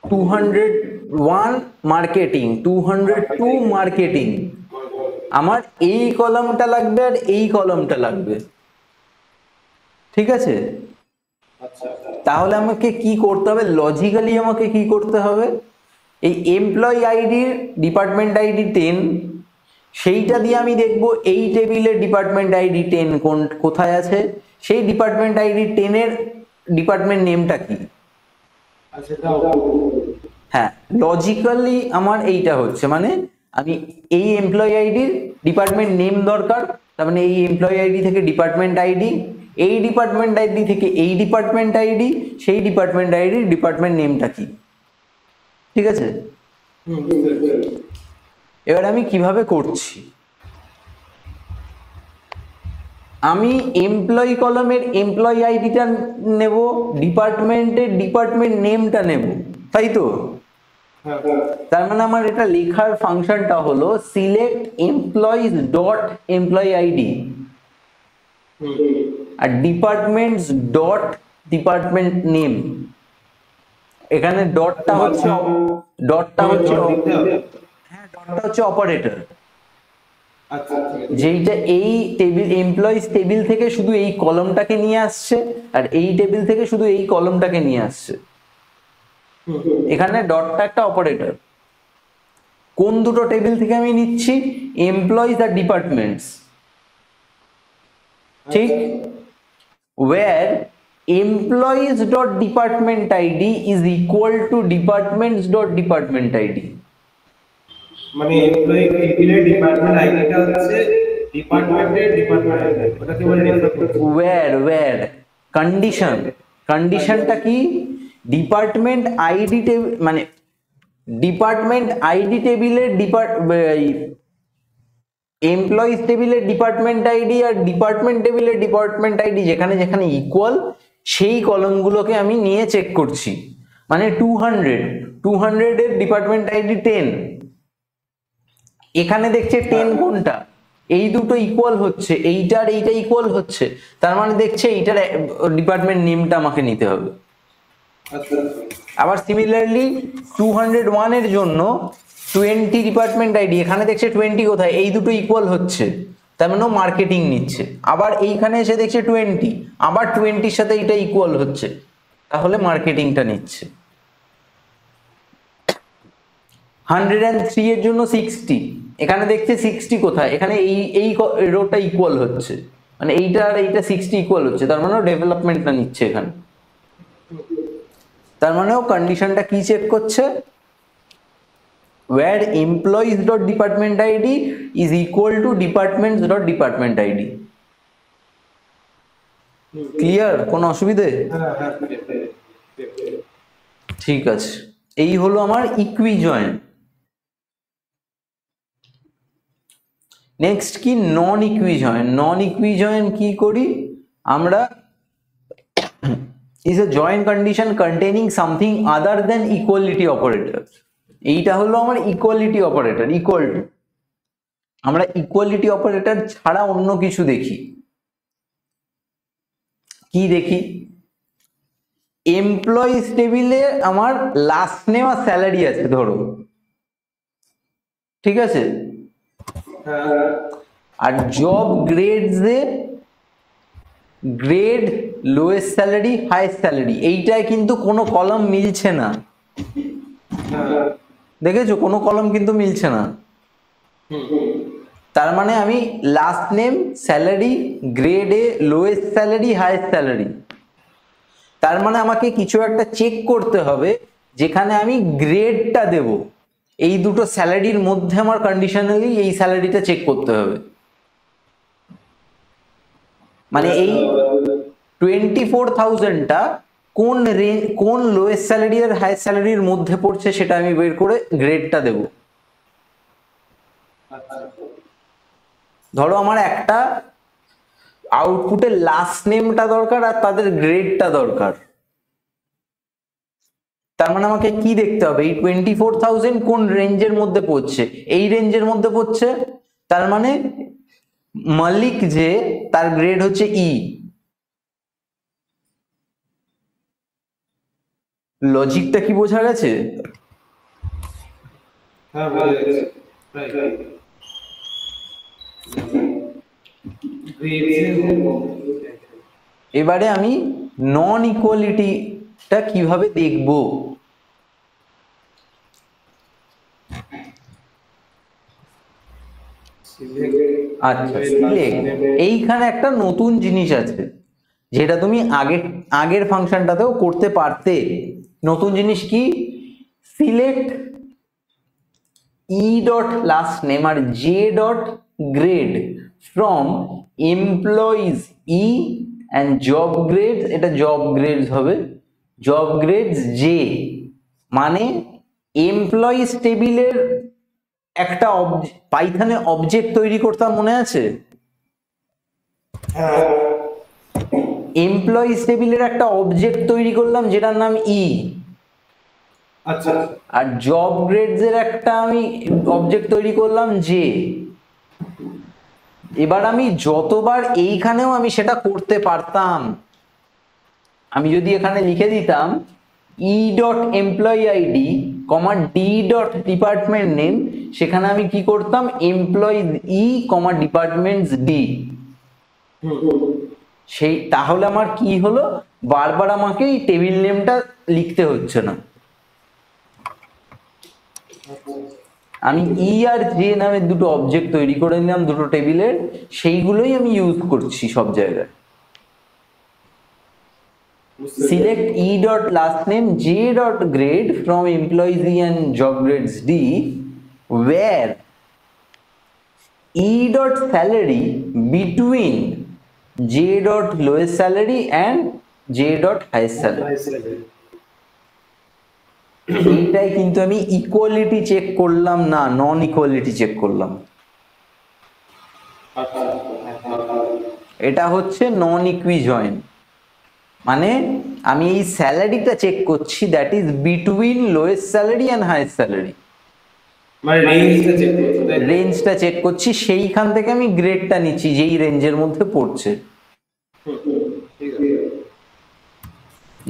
201 মার্কেটিং, 202 মার্কেটিং। আমার এই কলামটা লাগবে আর এই কলামটা লাগবে। ঠিক আছে, তাহলে আমাকে কি করতে হবে, লজিক্যালি আমাকে কি করতে হবে, এই এমপ্লয়ি আইডির ডিপার্টমেন্ট আইডি 10, সেইটা দিয়ে আমি দেখব এই টেবিলের ডিপার্টমেন্ট আইডি 10 কোথায় আছে, সেই ডিপার্টমেন্ট আইডি 10 এর ডিপার্টমেন্ট নেমটা কি। হ্যাঁ, লজিক্যালি আমার এইটা হচ্ছে, মানে আমি এই এমপ্লয়ি আইডির ডিপার্টমেন্ট নেম দরকার, তার মানে এই এমপ্লয়ি আইডি থেকে ডিপার্টমেন্ট আইডি, এই ডিপার্টমেন্ট আইডি থেকে এই ডিপার্টমেন্ট আইডি, সেই ডিপার্টমেন্ট আইডির ডিপার্টমেন্ট নেমটা কি। ঠিক আছে, এবার আমি কিভাবে করছি, আমি এমপ্লয়ি কলামের এমপ্লয়ি আইডিটা নেব, ডিপার্টমেন্টের ডিপার্টমেন্ট নেমটা নেব, তাই তো। তার মানে আমার এটা লেখার ফাংশনটা হলো select employees dot employee ID আর ডিপার্টমেন্টস ডট ডিপার্টমেন্ট নেম। এখানে ডটটা হচ্ছে হ্যাঁ, ডটটা হচ্ছে অপারেটর, যেইটা এই টেবিল এমপ্লয়িজ টেবিল থেকে শুধু এই কলমটাকে নিয়ে আসছে আর এই টেবিল থেকে শুধু এই কলমটাকে নিয়ে আসছে। এখানে ডটটা একটা অপারেটর। কোন দুটো টেবিল থেকে আমি নিচ্ছি, এমপ্লয়িজ আর ডিপার্টমেন্টস। ঠিক, where employees dot department id is equal to departments dot department id, মানে এমপ্লয়ি টেবিলের ডিপার্টমেন্ট আইডিটা হচ্ছে ডিপার্টমেন্টের ডিপার্টমেন্ট আইডি, ওটাকে বলে রেফার করতে। where কন্ডিশনটা কি, ডিপার্টমেন্ট আইডি টেবিল, মানে ডিপার্টমেন্ট আইডি টেবিলের এমপ্লয়িজ টেবিলের ডিপার্টমেন্ট আইডি আর ডিপার্টমেন্ট টেবিলের ডিপার্টমেন্ট আইডি যেখানে যেখানে ইকুয়াল, সেই কলমগুলোকে আমি নিয়ে চেক করছি। মানে 200 এর ডিপার্টমেন্ট আইডি 10, এখানে দেখছে 10 কোনটা, এই দুটো ইকুয়াল হচ্ছে, এইটার এইটা ইকুয়াল হচ্ছে, তার মানে দেখছে এইটার ডিপার্টমেন্ট নেমটা আমাকে নিতে হবে। আবার সিমিলারলি 201 এর জন্য 20 ডিপার্টমেন্ট আইডি, এখানে দেখছে 20 কোথায়, এই দুটো ইকুয়াল হচ্ছে, তার মানে মার্কেটিং নিচ্ছে। আবার এইখানে এসে দেখছে 20, আবার 20 সাথে এটা ইকুয়াল হচ্ছে, তাহলে মার্কেটিংটা নিচ্ছে। 103 এর জন্য 60, এখানে দেখছে 60 কোথায়, এখানে এই রোটা ইকুয়াল হচ্ছে, মানে এইটা আর এইটা 60 ইকুয়াল হচ্ছে, তার মানে ডেভেলপমেন্টটা নিচ্ছে এখানে। তার মানে ও কন্ডিশনটা কি চেক করছে, where employees dot department id is equal to departments dot department id। Clear, কোনো অসুবিধে? ঠিক আছে, এই হলো আমার ইকুই জয়েন। নেক্সট কি, নন ইকুই জয়েন। নন ইকুই জয়েন কি করি আমরা, is a join condition containing something other than equality operator। এইটা হলো আমার ইকুয়ালিটি অপারেটর, ইকুয়াল টু। আমরা ইকুয়ালিটি অপারেটর ছাড়া অন্য কিছু দেখি, কি দেখি, এমপ্লয়িজ টেবিলে আমার লাস্ট নেম আর স্যালারি আছে ধরো, ঠিক আছে, আর জব গ্রেডস এ grade, lowest salary, highest salary, এইটায় কিন্তু কোনো কলম মিলছে না, দেখেছো, কোনো কলম কিন্তু মিলছে না। তার মানে আমি লাস্ট নেম, স্যালারি, গ্রেডে, লোয়েস্ট স্যালারি, হাইয়েস্ট স্যালারি, তার মানে আমাকে কিছু একটা চেক করতে হবে যেখানে আমি গ্রেডটা দেব, এই দুটো স্যালারির মধ্যে আমার কন্ডিশনালি এই স্যালারিটা চেক করতে হবে। মানে এই 24,000টা কোন রেঞ্জ, কোন লোয়েস্ট স্যালারি আর হাইয়েস্ট স্যালারির মধ্যে পড়ছে সেটা আমি বের করে গ্রেডটা দেব। ধরো আমার একটা আউটপুটের লাস্ট নেমটা দরকার আর তাদের গ্রেডটা দরকার। তার মানে আমাকে কি দেখতে হবে, এই 24,000 কোন রেঞ্জের মধ্যে পড়ছে, এই রেঞ্জের মধ্যে পড়ছে, তার মানে মালিক যে তার গ্রেড হচ্ছে ই। লজিকটা কি বোঝা গেছে? হ্যাঁ বোঝা গেছে। এবারে আমি নন ইকুয়ালিটিটা কিভাবে দেখব? আচ্ছা, সিলেক্ট, এইখানে একটা নতুন জিনিস আছে যেটা তুমি আগের ফাংশনটাতেও করতে পারতে। নতুন জিনিস কি? Select E dot last name আর J dot grade from employees E and job grades, এটা জব গ্রেডস হবে, জব গ্রেডস জে। মানে এমপ্লয়িজ টেবিলের একটা পাইথনে অবজেক্ট তৈরি করতাম, মনে আছে? এমপ্লয়িজ টেবিলের একটা অবজেক্ট তৈরি করলাম যেটার নাম ই। আচ্ছা, আর জব গ্রেডস এর একটা আমি অবজেক্ট তৈরি করলাম জে। এবার আমি যতবার এইখানেও আমি সেটা করতে পারতাম। আমি যদি এখানে লিখে দিতাম ই ডট এমপ্লয়ি আইডি কমা ডি ডট ডিপার্টমেন্ট নেম, সেখানে আমি কি করতাম, এমপ্লয়ি ই কমা ডিপার্টমেন্টস ডি। সেই তাহলে আমার কি হলো, বারবার আমাকে এই টেবিল নেমটা লিখতে হচ্ছে না। আমি ই আর জে নামে দুটো অবজেক্ট তৈরি করে নিলাম দুটো টেবিলের, সেইগুলোই আমি ইউজ করছি সব জায়গায়। Select E dot last name J dot grade from employees E and job grades D, where E dot salary between J dot lowest salary and J dot highest salary. এইটাই কিন্তু আমি ইকুয়ালিটি চেক করলাম না, নন equality check করলাম। এটা হচ্ছে নন ইকুইজয়েন্ট, মানে আমি এই স্যালারিটা চেক করছি, that is between lowest salary and highest salary, মানে রেঞ্জটা চেক করতে, রেঞ্জটা চেক করছি, সেইখান থেকে আমি গ্রেডটা নিচ্ছি যেই রেঞ্জের মধ্যে পড়ছে।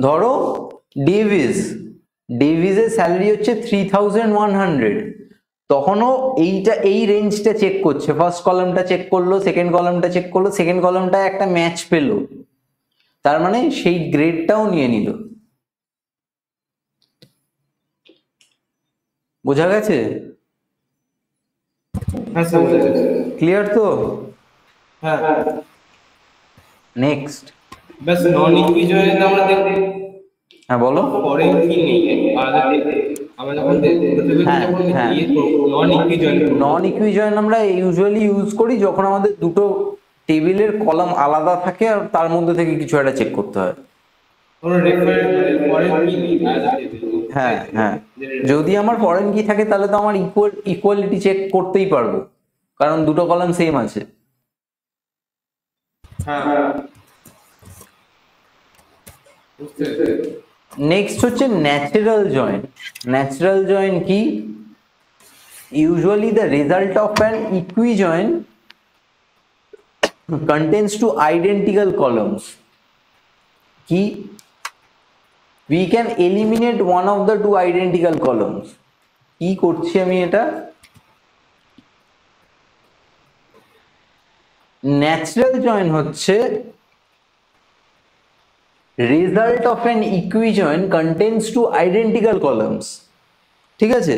ধরো ডেভিসের স্যালারি হচ্ছে 3,100, তখনও এই রেঞ্জটা চেক করছে, ফার্স্ট কলামটা চেক করলো, সেকেন্ড কলামটা চেক করলো, সেকেন্ড কলামটা একটা ম্যাচ পেলো, তার মানে সেই গ্রেডটাও নিয়ে নিল। বোঝা গেছে? হ্যাঁ স্যার বোঝা গেছে। ক্লিয়ার তো? হ্যাঁ, নেক্সট। বাস নন ইকুইজয়েন্ট আমরা দেখব। হ্যাঁ বলো। ফরেন কি নেই আমরা যখন নন ইকুইজয়েন্ট আমরা ইউজুয়ালি ইউজ করি যখন আমাদের দুটো টেবিলের কলাম আলাদা থাকে আর তার মধ্যে থেকে কিছু একটা চেক করতে হয়। হ্যাঁ হ্যাঁ, যদি আমার ফরেন কি থাকে তাহলে তো আমার ইকুয়ালিটি চেক করতেই পারবো, কারণ দুটো কলাম সেম আছে। নেক্সট হচ্ছে ন্যাচারাল জয়েন্ট। ন্যাচারাল জয়েন্ট কি? Usually the result of an equijoin contains two identical columns. Key, we can eliminate one of the two identical columns. কি করছি আমি এটা? ন্যাচারাল জয়েন হচ্ছে result of an equijoin contains two identical columns. ঠিক আছে?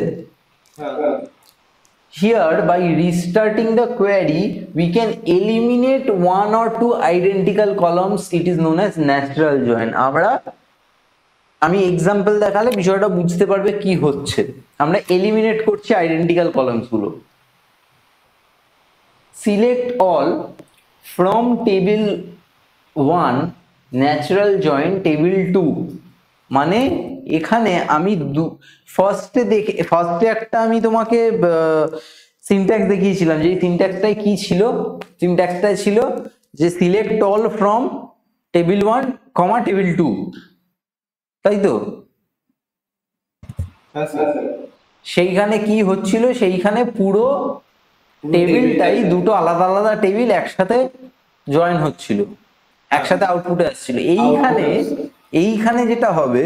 Here, by restarting the query, we can eliminate one or two identical columns. It is known as natural join. আমি example দেখালে বিষয়টা বুঝতে পারবে কি হচ্ছে। আমরা এলিমিনেট করছি আইডেন্টিক্যাল কলামস গুলো। Select all from table 1 natural joint table 2, মানে এখানে আমি ফার্স্টে একটা আমি তোমাকে সিনট্যাক্স দেখিয়েছিলাম, যে সিনট্যাক্সটাই কি ছিল, সিনট্যাক্সটাই ছিল যে select all from table 1, table 2, তাই তো? হ্যাঁ স্যার। সেইখানে কি হচ্ছিল, সেইখানে পুরো টেবিলটাই দুটো আলাদা আলাদা টেবিল একসাথে জয়েন হচ্ছিল, একসাথে আউটপুটে আসছিল। এইখানে যেটা হবে,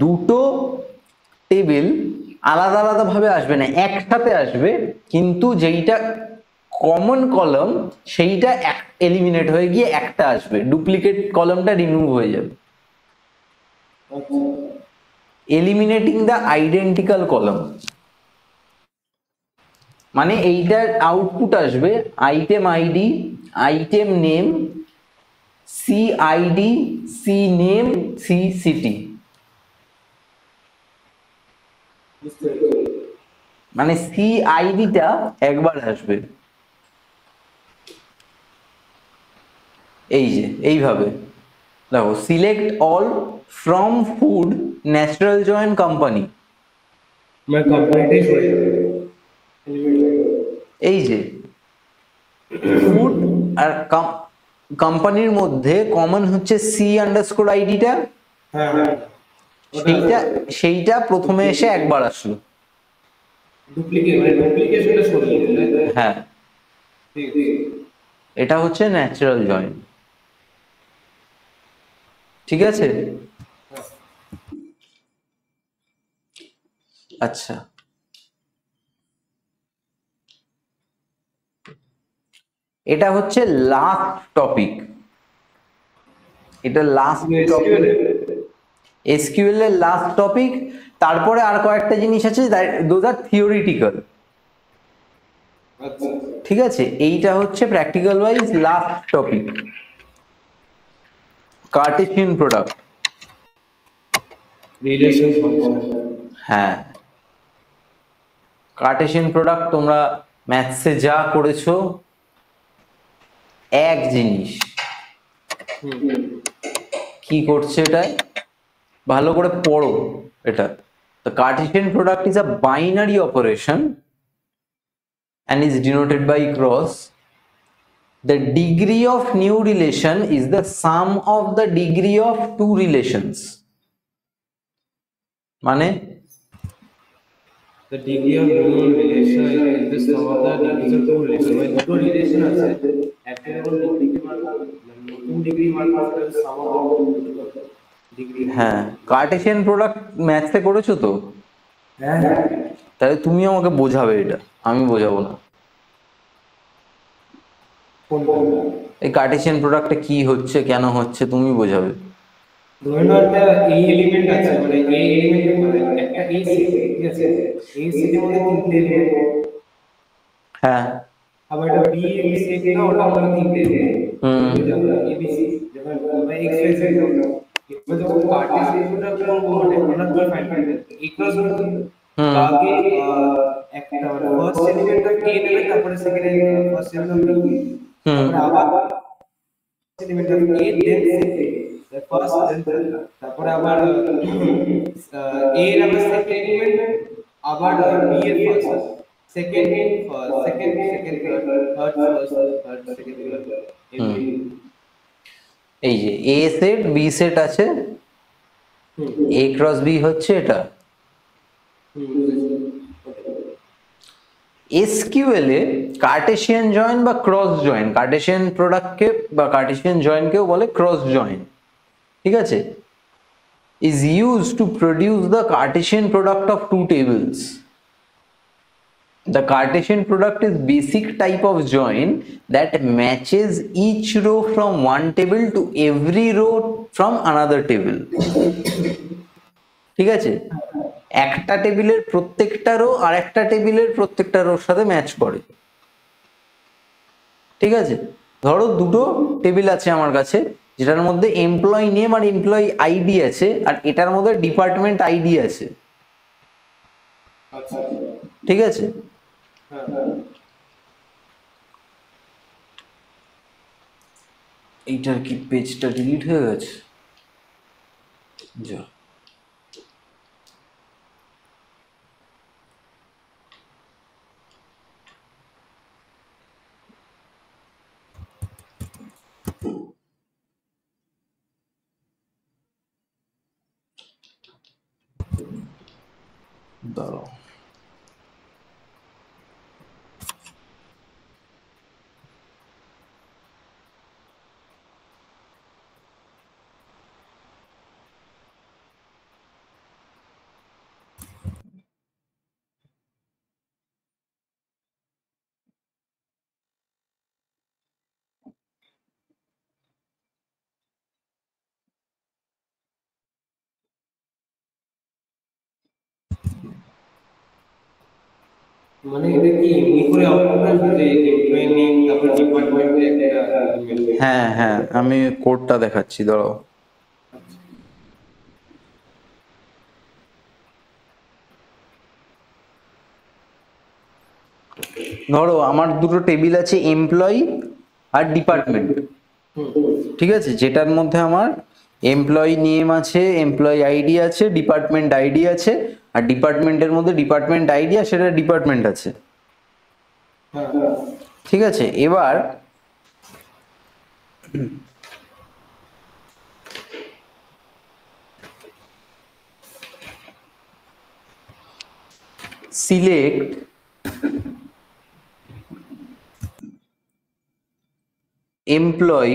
দুটো টেবিল আলাদা আলাদা ভাবে আসবে না, একসাথে আসবে, কিন্তু যেইটা কমন কলাম সেইটা এলিমিনেট হয়ে গিয়ে একটা আসবে, ডুপ্লিকেট কলামটা রিমুভ হয়ে যাবে। এলিমিনেটিং দ্য আইডেন্টিক্যাল কলাম, মানে এইটার আউটপুট আসবে item ID, item name, C ID, C name, C city, মানে সি আইডিটা একবার আসবে, এই যে এইভাবে দেখো, select all from food natural join company, মানে কোম্পানিটাই সরে যাবে। এই যে ফুড আর কোম্পানির মধ্যে কমন হচ্ছে সি আন্ডারস্কোর আইডিটা, হ্যাঁ হ্যাঁ, সেইটা প্রথমে এসে একবার আসলো, ডুপ্লিকেশনটা সরিয়ে দিলে। হ্যাঁ, ঠিক ঠিক। এটা হচ্ছে ন্যাচারাল জয়েন, ঠিক আছে? আচ্ছা, এটা হচ্ছে লাস্ট টপিক, এটা লাস্ট টপিক, এসকিউএল এর লাস্ট টপিক। তারপরে আর কয়েকটা জিনিস আছে, দোজ আর থিওরিটিক্যাল, আচ্ছা ঠিক আছে? এইটা হচ্ছে practical wise last topic, Cartesian product. Relation function. হ্যাঁ, কার্টেসিয়ান প্রোডাক্ট তোমরা ম্যাথসে যা করেছো এক জিনিস, কি করছে এটা, ভালো করে পড়ো এটা। The Cartesian product is a binary operation and is denoted by cross. The degree of new relation is the sum of the degree of two relations. মানে The degree of new relation is the sum of the degrees of two relations. মানে দুটো relation আছে, একটা যখন degree mark নতুন degree mark করতে সাম of degree. হ্যাঁ, Cartesian product ম্যাথসে করেছো তো? হ্যাঁ তাহলে তুমি আমাকে বোঝাবে, এটা আমি বোঝাবো না। এই কার্টেসিয়ান প্রোডাক্টে কি হচ্ছে, কেন হচ্ছে, তুমি বোঝাবে। ধরে নাও একটা এই এলিমেন্ট আছে, মানে এই এলিমেন্ট মানে একটা এই সেট, ঠিক আছে? এই সেটের মধ্যে তিনটে এলিমেন্ট, হ্যাঁ, আবার এটা বি এর সেট না, ওটা আমরা তিনটে এলিমেন্ট এবিসি, যেমন আমরা এক্স ওয়াই সেট নাও। এবার যখন কার্টেসিয়ান প্রোডাক্ট করব, মানে আমরা কি ফাইন্ড করব, ইকুয়ালস টু আগে একটা মানে ফার্স্ট এলিমেন্ট অফ এ নেবে, তারপরে second element first element of B, তারপরে আবার element of A then second first then third, তারপরে আবার এ এর আবার সেকেন্ড এলিমেন্ট, আবার বি এর first second first second second third third first third second third. এই যে এ সেট বি সেট আছে, এ ক্রস বি হচ্ছে এটা। এসকিউএল এ কার্টেসিয়ান জয়েন বা ক্রস জয়েন, কার্টেসিয়ান প্রোডাক্টকে বা কার্টেসিয়ান জয়েনকেও বলে ক্রস জয়েন, ঠিক আছে, is used to produce the Cartesian product of two tables. The Cartesian product is basic type of join that matches each row from one table to every row from another table. ঠিক আছে, একটা টেবিলের প্রত্যেকটা rho আর একটা টেবিলের প্রত্যেকটা রোর সাথে match করে, ঠিক আছে? ধরো দুটো টেবিল আছে আমার কাছে, যেটার মধ্যে এমপ্লয়ি নেম আর এমপ্লয়ি আইডি আছে, আর এটার মধ্যে ডিপার্টমেন্ট আইডি আছে, ঠিক আছে? এইটার কি পেজটা ডিলিট হয়ে গেছে? যা, দাঁড়াও। মানে এটা কি এমনি করে আউটপুট আসবে যে এমপ্লয়ি নেম তারপর ডিপার্টমেন্টে একটা ইমেল? হ্যাঁ হ্যাঁ, আমি কোডটা দেখাচ্ছি, দাঁড়াও। ধরো আমার দুটো টেবিল আছে, এমপ্লয়ি আর ডিপার্টমেন্ট। ঠিক আছে, যেটার মধ্যে আমার এমপ্লয়ি নেম আছে, এমপ্লয়ি আইডি আছে, ডিপার্টমেন্ট আইডি আছে, আর ডিপার্টমেন্টের মধ্যে ডিপার্টমেন্ট আইডি আর সেটা ডিপার্টমেন্ট আছে। হ্যাঁ ঠিক আছে, এবার select employee,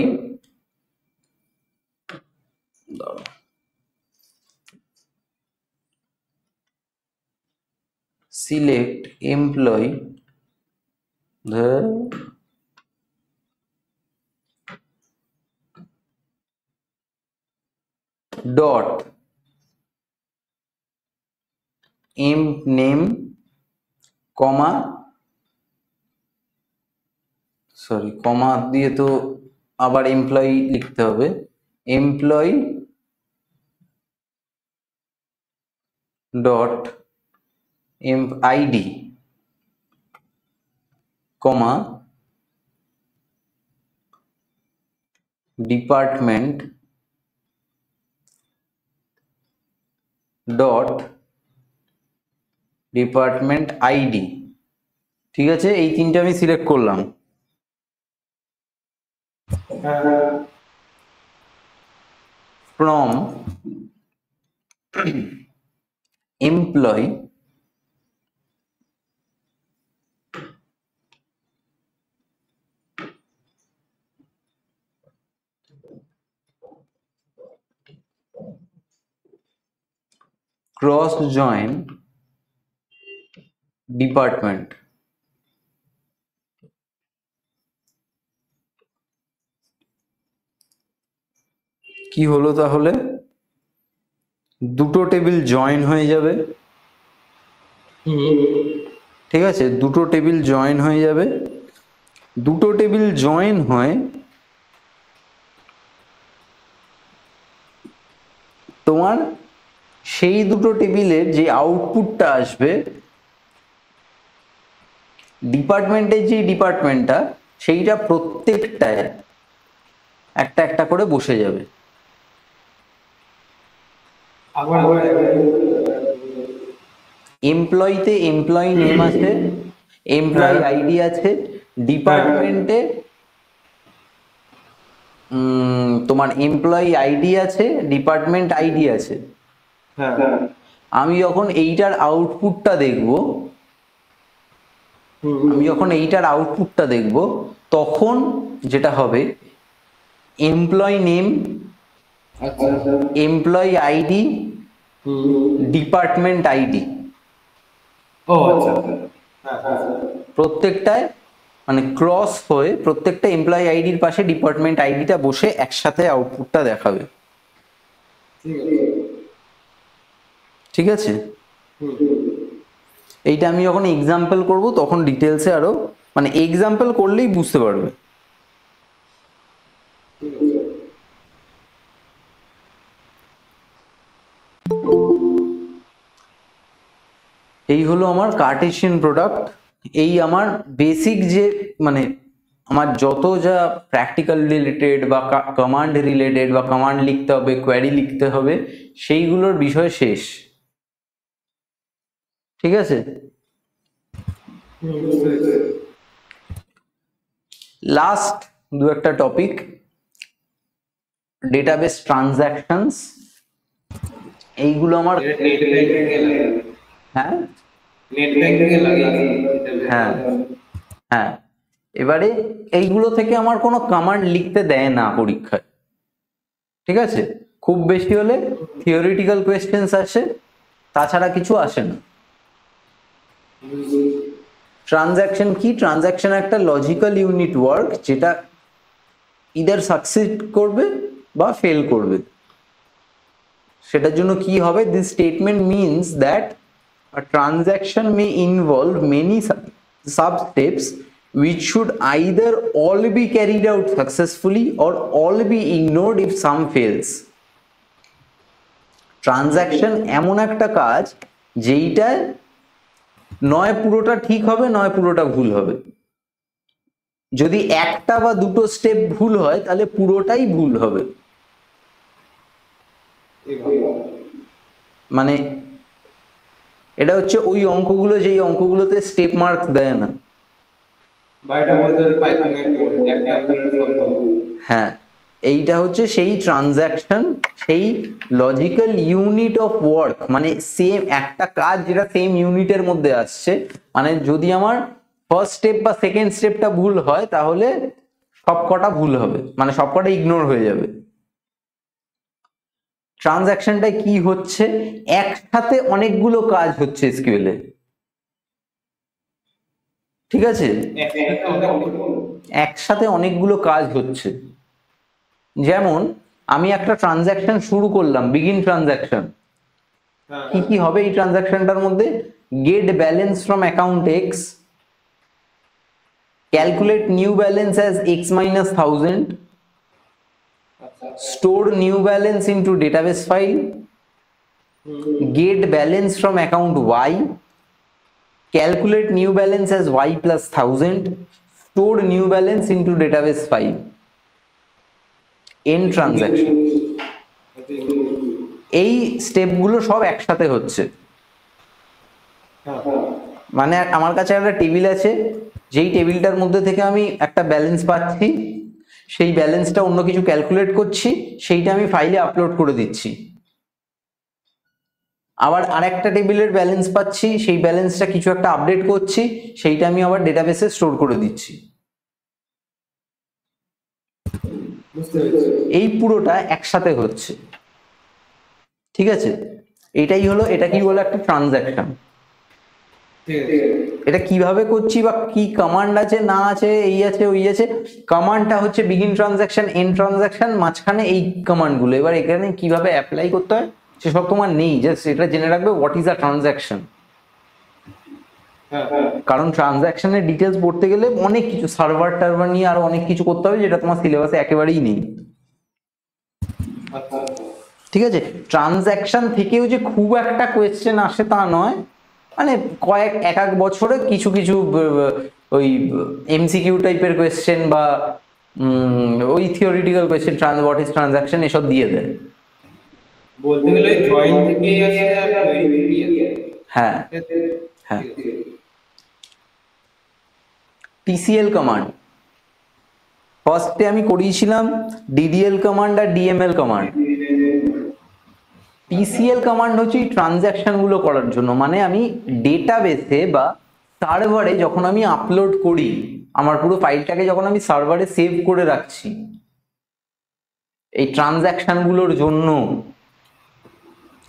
select employee dot emp name comma, sorry comma দিয়ে তো আবার এমপ্লয়ি লিখতে হবে, employee dot emp ID comma department dot department ID. ঠিক আছে, এই তিনটে আমি সিলেক্ট করলাম। From employee cross join department. কি হলো তাহলে? দুটো টেবিল জয়েন হয়ে যাবে। ঠিক আছে, দুটো টেবিল জয়েন হয়ে যাবে। দুটো টেবিল জয়েন হয় তোমার সেই দুটো টেবিলের যে আউটপুটটা আসবে, ডিপার্টমেন্টের যে ডিপার্টমেন্টটা, সেইটা প্রত্যেকটায় একটা একটা করে বসে যাবে। এমপ্লয়িতে এমপ্লয়ি নেম আছে, এমপ্লয়ি আইডি আছে, ডিপার্টমেন্টে তোমার এমপ্লয়ি আইডি আছে, ডিপার্টমেন্ট আইডি আছে। আমি যখন এইটার আউটপুটটা দেখব, তখন যেটা হবে, employee name, employee ID, department ID, প্রত্যেকটায় মানে ক্রস হয়ে প্রত্যেকটা এমপ্লয়ি আইডির পাশে ডিপার্টমেন্ট আইডিটা বসে একসাথে আউটপুটটা দেখাবে। ঠিক আছে, এইটা আমি যখন এক্সাম্পল করব তখন ডিটেলসে আরো, মানে এক্সাম্পল করলেই বুঝতে পারবে। এই হলো আমার কার্টেসিয়ান প্রোডাক্ট। এই আমার বেসিক যে মানে আমার যত যা প্র্যাকটিক্যাল রিলেটেড বা কমান্ড রিলেটেড বা কমান্ড লিখতে হবে, কোয়ারি লিখতে হবে, সেইগুলোর বিষয় শেষ। ঠিক আছে, লাস্ট দু একটা টপিক, ডেটাবেস ট্রানজাকশনস। এইগুলো আমার হ্যাঁ হ্যাঁ হ্যাঁ এবারে এইগুলো থেকে আমার কোনো কমান্ড লিখতে দেয় না পরীক্ষায়। ঠিক আছে, খুব বেশি হলে থিওরিটিক্যাল কোয়েশ্চেন্স আসে, তাছাড়া কিছু আসে না। ট্রানজাকশন কি? ট্রানজাকশন একটা লজিক্যাল ইউনিট ওয়ার্ক, যেটা ইদার সাকসিড করবে বা ফেল করবে। সেটার জন্য কি হবে? This statement means that a transaction may involve many sub steps which should either all be carried out successfully or all be ignored if some fails. Transaction এমন একটা কাজ যেইটায় নয় পুরোটা ঠিক হবে, নয় পুরোটা ভুল হবে। যদি একটা বা দুটো স্টেপ ভুল হয় তাহলে পুরোটাই ভুল হবে। মানে এটা হচ্ছে ওই অঙ্কগুলো যেই অঙ্কগুলোতে স্টেপ মার্ক দেয় না। হ্যাঁ, এইটা হচ্ছে সেই ট্রানজাকশন, সেই লজিক্যাল ইউনিট অফ ওয়ার্ক, মানে সেম একটা কাজ যেটা সেম ইউনিটের মধ্যে আসছে। মানে যদি আমার ফার্স্ট স্টেপ বা সেকেন্ড স্টেপটা ভুল হয় তাহলে সবকটা ভুল হবে, মানে সবকটা ইগনোর হয়ে যাবে। ট্রানজাকশনটা কি হচ্ছে? একসাথে অনেকগুলো কাজ হচ্ছে এসকিউএল এ। ঠিক আছে, একসাথে অনেকগুলো কাজ হচ্ছে। যেমন আমি একটা ট্রানজাকশন শুরু করলাম, বিগিন ট্রানজাকশন। কি কি হবে এই ট্রানজাকশনটার মধ্যে? Get balance from account X, calculate new balance as X minus 1000, store new balance into database file, get balance from account Y, calculate new balance as Y plus 1000, store new balance into database file, end transaction। এই স্টেপগুলো সব একসাথে হচ্ছে। মানে আমার কাছে একটা table আছে, যেই টেবিলটার মধ্যে থেকে আমি একটা ব্যালেন্স পাচ্ছি, সেই ব্যালেন্সটা অন্য কিছু ক্যালকুলেট করছি, সেইটা আমি ফাইলে আপলোড করে দিচ্ছি। আবার আরেকটা টেবিলের ব্যালেন্স পাচ্ছি, সেই ব্যালেন্সটা কিছু একটা আপডেট করছি, সেইটা আমি আবার ডেটাবেসে স্টোর করে দিচ্ছি। এই পুরোটা একসাথে হচ্ছে। ঠিক আছে, এটাই হলো, এটা কি বলে একটা ট্রানজাকশন। এটা কিভাবে করছি বা কি কমান্ড আছে না আছে, এই আছে ওই আছে। কমান্ডটা হচ্ছে বিগিন ট্রানজাকশন, এন্ড ট্রানজাকশন, মাঝখানে এই কমান্ডগুলো। এবার এখানে কিভাবে অ্যাপ্লাই করতে হয় সেসব তোমার নেই, জাস্ট এটা জেনে রাখবে হোয়াট ইজ আ ট্রানজাকশন। কারণ ট্রানজাকশনের ডিটেলস পড়তে গেলে অনেক কিছু সার্ভার টার্ভার নিয়ে আরো অনেক কিছু করতে হবে, যেটা তোমার সিলেবাসে একেবারেই নেই। ঠিক আছে, ট্রানজাকশন থেকেও যে খুব একটা কোয়েশ্চেন আসে তা নয়, মানে এক এক বছরে কিছু কিছু ওই এমসিকিউ টাইপের কোয়েশ্চেন বা ওই theoretical question, what is transaction, এসব দিয়ে দেয়। বলতে গেলে জয়েন থেকেই আসে আর কোয়েরি থেকেই আসে। হ্যাঁ হ্যাঁ। টিসিএল কমান্ড ফার্স্টে আমি করিয়েছিলাম, ডিডিএল কমান্ড আর ডিএমএল কমান্ড। টিসিএল কমান্ড হচ্ছে এই ট্রানজাকশন গুলো করার জন্য, মানে আমি ডেটাবেসে বা সার্ভারে যখন আমি আপলোড করি, আমার পুরো ফাইলটাকে যখন আমি সার্ভারে সেভ করে রাখছি, এই ট্রানজাকশন গুলোর জন্য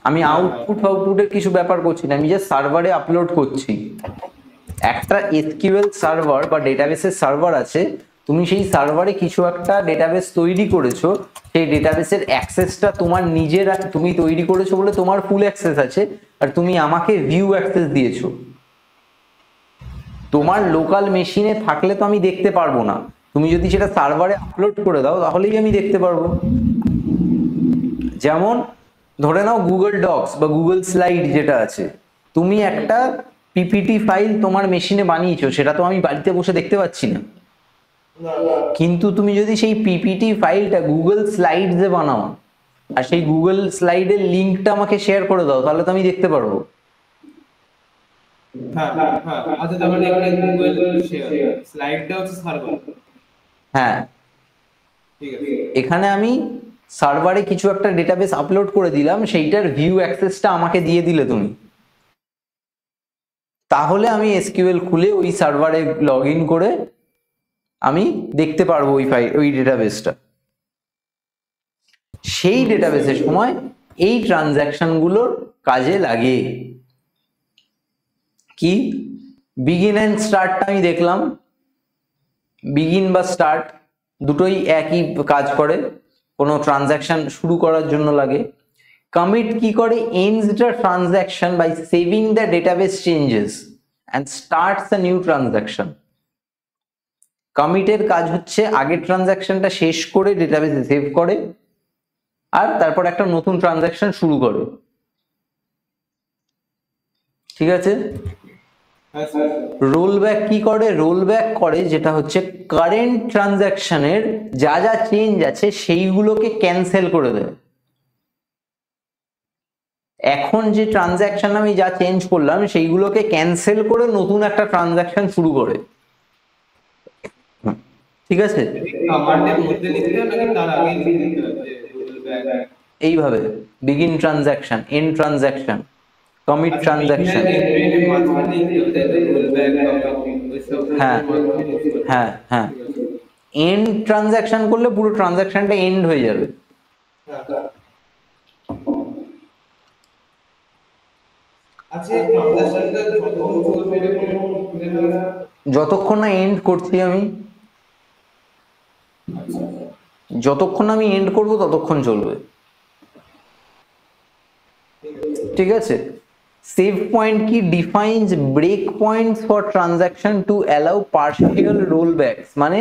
আমি আউটপুটের কিছু ব্যাপার করছি না, আমি জাস্ট সার্ভারে আপলোড করছি। একটা এসকিউএল সার্ভার বা ডেটাবেসের সার্ভার আছে, তুমি সেই সার্ভারে কিছু একটা ডেটাবেস তৈরি করেছো, সেই ডেটাবেসের অ্যাক্সেসটা তোমার নিজের, তুমি তৈরি করেছো বলে তোমার ফুল অ্যাক্সেস আছে, আর তুমি আমাকে ভিউ অ্যাক্সেস দিয়েছো। তোমার লোকাল মেশিনে থাকলে তো আমি দেখতে পারবো না, তুমি যদি সেটা সার্ভারে আপলোড করে দাও তাহলেই আমি দেখতে পারবো। যেমন ধরে নাও গুগল ডক্স বা গুগল স্লাইড যেটা আছে, তুমি একটা পিপিটি ফাইল তোমার মেশিনে বানিয়েছো, সেটা তো আমি বাড়িতে বসে দেখতে পাচ্ছি না। কিন্তু তুমি যদি সেই পিপিটি ফাইলটা গুগল স্লাইডসে বানাও আর সেই গুগল স্লাইডের লিঙ্কটা আমাকে শেয়ার করে দাও, তাহলে তো আমি দেখতে পারবো। হ্যাঁ হ্যাঁ, আচ্ছা তার মানে এখানে গুগল স্লাইডটা হচ্ছে সার্ভার। হ্যাঁ, ঠিক আছে, এখানে আমি সার্ভারে কিছু একটা ডেটাবেস আপলোড করে দিলাম, সেইটার ভিউ অ্যাক্সেসটা আমাকে দিয়ে দিলে তুমি, তাহলে আমি এসকিউএল খুলে ওই সার্ভারে লগ ইন করে আমি দেখতে পারবো ওই ডেটাবেসটা। সেই ডেটাবেসের সময় এই ট্রানজ্যাকশনগুলোর কাজে লাগে। কি বিগিন অ্যান্ড স্টার্টটা আমি দেখলাম, বিগিন বা স্টার্ট দুটোই একই কাজ করে, কোনো ট্রানজ্যাকশন শুরু করার জন্য লাগে। কমিট কি করে, ends the transaction by saving the database changes and starts the new transaction. কমিটের কাজ হচ্ছে আগের ট্রানজ্যাকশনটা শেষ করে ডেটাবেসে সেভ করে আর তারপর একটা নতুন ট্রানজ্যাকশন শুরু করে। ঠিক আছে। রোল ব্যাক কি করে, রোল ব্যাক করে যেটা হচ্ছে কারেন্ট ট্রানজ্যাকশনের যা যা চেঞ্জ আছে সেইগুলোকে ক্যান্সেল করে দেয়। এখন যে ট্রানজ্যাকশন আমি যা চেঞ্জ করলাম সেইগুলোকে ক্যান্সেল করে নতুন একটা ট্রানজ্যাকশন শুরু করে। ঠিক আছে, কমান্ডের মধ্যে লিখতে হবে নাকি তার আগে লিখতে হবে যে রোল ব্যাক? এইভাবে begin transaction, end transaction, commit transaction. হ্যাঁ হ্যাঁ হ্যাঁ, এন্ড ট্রানজ্যাকশন করলে পুরো ট্রানজ্যাকশনটা এন্ড হয়ে যাবে। যতক্ষণ না এন্ড করছি আমি, যতক্ষণ আমি এন্ড করব ততক্ষণ চলবে। ঠিক আছে। সেভ পয়েন্ট কি, defines break points for transaction to allow partial rollbacks. মানে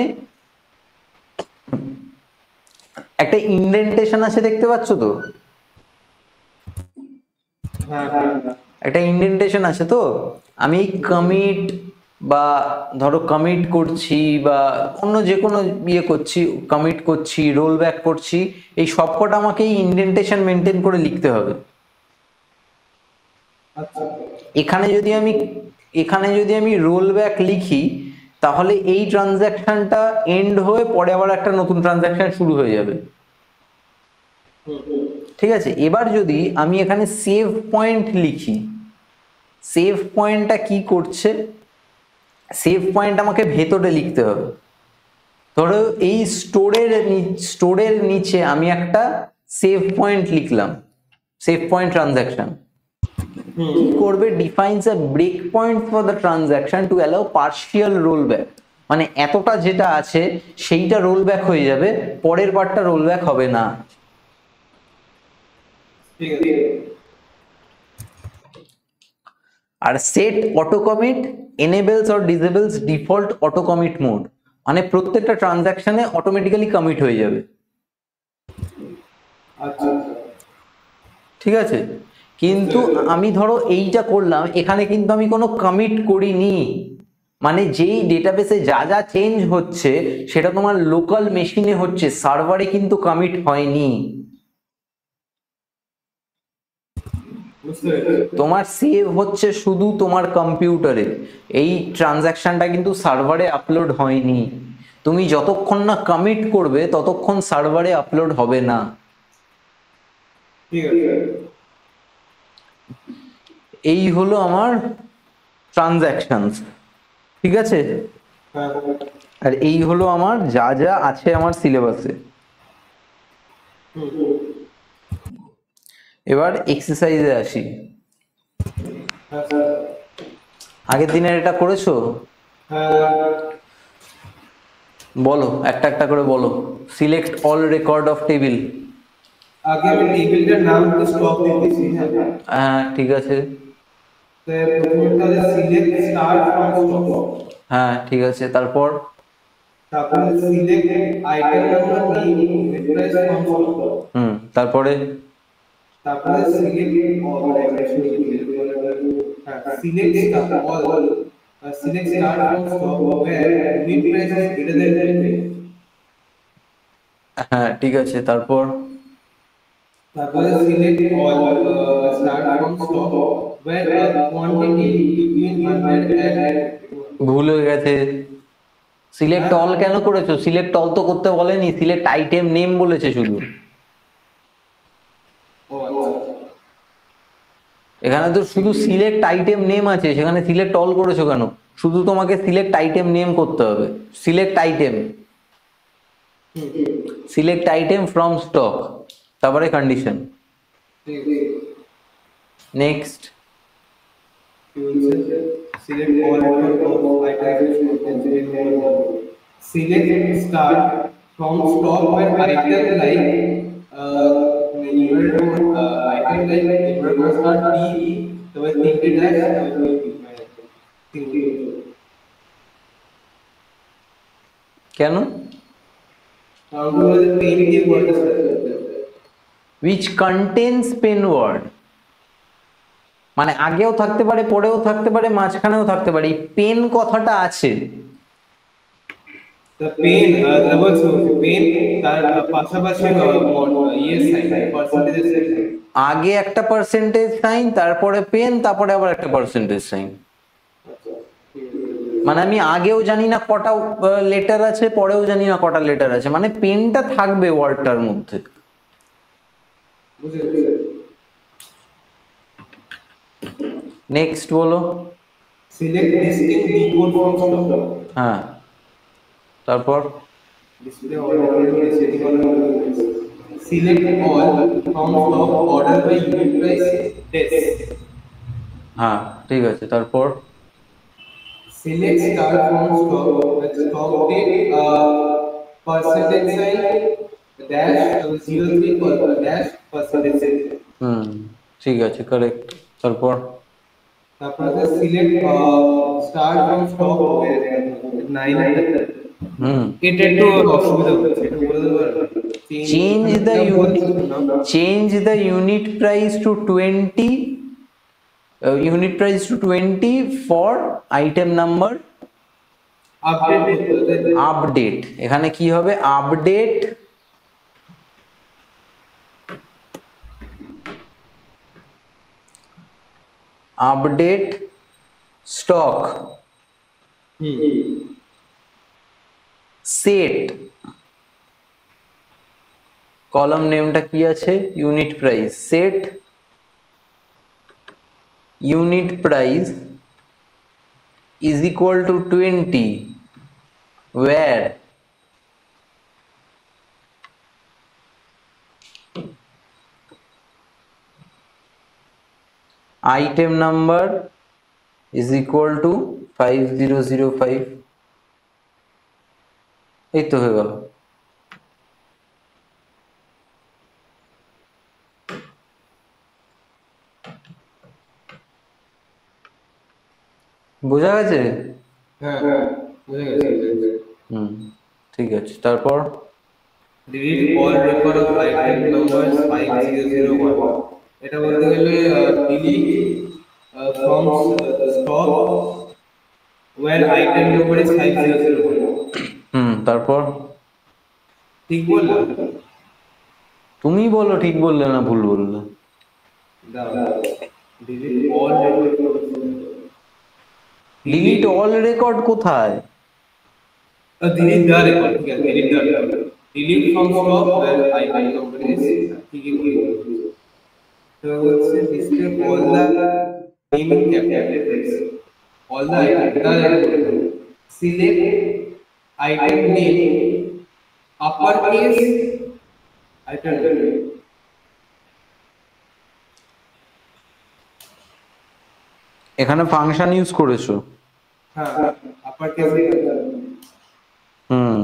একটা ইন্ডেন্টেশন আছে, দেখতে পাচ্ছ তো, একটা ইন্ডেন্টেশন আছে তো। আমি কমিট বা ধরো কমিট করছি বা অন্য যে কোনো ইয়ে করছি, কমিট করছি, রোল ব্যাক করছি, এই সবকটা আমাকে এই ইন্ডেন্টেশন মেনটেন করে লিখতে হবে। এখানে যদি আমি রোল ব্যাক লিখি তাহলে এই ট্রানজ্যাকশনটা এন্ড হয়ে পরে আবার একটা নতুন ট্রানজ্যাকশন শুরু হয়ে যাবে। ঠিক আছে। এবার যদি আমি এখানে সেভ পয়েন্ট লিখি, সেভ পয়েন্টটা কি করছে, সেভ পয়েন্ট আমাকে ভেতরে লিখতে হবে। ধরো এই স্টোরের নিচে আমি একটা সেভ পয়েন্ট লিখলাম, সেভ পয়েন্ট ট্রানজ্যাকশন কি করবে, defines a break point for the transaction to allow partial roll back. মানে এতটা যেটা আছে সেইটা রোল ব্যাক হয়ে যাবে, পরের পার্টটা রোল ব্যাক হবে না। আর set auto commit enables or disables default auto commit mode, মানে প্রত্যেকটা ট্রানজ্যাকশনে অটোমেটিক্যালি কমিট হয়ে যাবে। ঠিক আছে। কিন্তু আমি ধরো এইটা করলাম, এখানে কিন্তু আমি কোনো কমিট করিনি, মানে যেই ডেটাবেসে যা যা চেঞ্জ হচ্ছে সেটা তোমার লোকাল মেশিনে হচ্ছে, সার্ভারে কিন্তু কমিট হয়নি। তোমার সেভ হচ্ছে শুধু তোমার কম্পিউটারে, এই ট্রানজ্যাকশনটা কিন্তু সার্ভারে আপলোড হয়নি। তুমি যতক্ষণ না কমিট করবে ততক্ষণ সার্ভারে আপলোড হবে না। এই হলো আমার ট্রানজ্যাকশনস। ঠিক আছে। আর এই হলো আমার যা যা আছে আমার সিলেবাসে। এবার এক্সারসাইজে আসি। আগের দিনের এটা করেছো? বলো, একটা একটা করে বলো। Select all record of table. আগে আমি টেবিলটার নাম তো স্টপ দিয়ে দিয়েছি। হ্যাঁ ঠিক আছে। তো প্রথমটা হচ্ছে সিলেক্ট স্টার্ট ফ্রম স্টপ। হ্যাঁ ঠিক আছে। তারপর select item number name replace from stop. তারপরে select select all. select start from stock where unit price is greater than 20. হ্যাঁ ঠিক আছে, তারপর তারপরে select all start from stock where quantity between 100 and ভুল হয়ে গেছে। সিলেক্ট হ্যাঁ অল কেন করেছো? সিলেক্ট অল তো করতে বলেনি, সিলেক্ট আইটেম নেম বলেছে শুধু। ও আচ্ছা এখানে তো শুধু সিলেক্ট আইটেম নেম আছে, সেখানে সিলেক্ট অল করেছো কেন? শুধু তোমাকে সিলেক্ট আইটেম নেম করতে হবে। Select item, select item from stock, তারপরে কন্ডিশন। ঠিক আছে নেক্সট। কি বলছে select all of items contained in one select start from stock where item like item like emerald start T তবে তিনটে ড্যাশ তবে তিনটে কেন? কারণ কি বলছে পেন দিয়ে ওয়ার্ডটা স্টার্ট করতে হবে উইচ কন্টেন্স পেন ওয়ার্ড, মানে আগেও থাকতে পারে, পরেও থাকতে পারে, মাঝখানেও থাকতে পারে। এই পেন কথাটা আছে, the পেন ডাবল পেন তার পাশাপাশি ইয়ে সাইন পার্সেন্টেজ সাইন আগে একটা পার্সেন্টেজ সাইন, তারপরে পেন, তারপরে আবার একটা পার্সেন্টেজ সাইন। মানে আমি আগেও জানি না কটা লেটার আছে, পরেও জানি না কটা লেটার আছে, মানে পেনটা থাকবে ওয়ার্ডটার মধ্যে। নেক্সট বলো। Select distinct decode from stock হ্যাঁ, তারপর display order setting order select all from stock order by unit price desc হ্যাঁ ঠিক আছে, তারপর select star from stock with stock date percentage sign dash 03 dash percentage sign হুম ঠিক আছে, correct. তারপর তারপরে সিলেক্ট স্টার ফ্রম স্টক 9 হুম এটা একটু অসুবিধা হচ্ছে একটু বলে দেবো change the unit price to 20, unit price to 20 for item number update. এখানে কি হবে? Update update stock set, column নেমটা কি আছে? Unit price. Set unit price is equal to 20 where item number is equal to 5005। এই তো হয়ে গেল। বোঝা গেছে? হ্যাঁ বুঝে গেছি হুম ঠিক আছে, তারপর delete all record of item number 5001 এটা বলতে গেলে delete from stock where item number is 5001 তারপর ঠিক বললাম তুমি বলো ঠিক বললে না ভুল বললে। Delete all record delete all record কোথায়? ডিলিট দ্য রেকর্ড ঠিক আছে delete the record delete from stock where item number is ঠিকই বলছি তো হচ্ছে display all the name in capital letters all the item select item name uppercase item name এখানে function use করেছো। হ্যাঁ uppercase হুম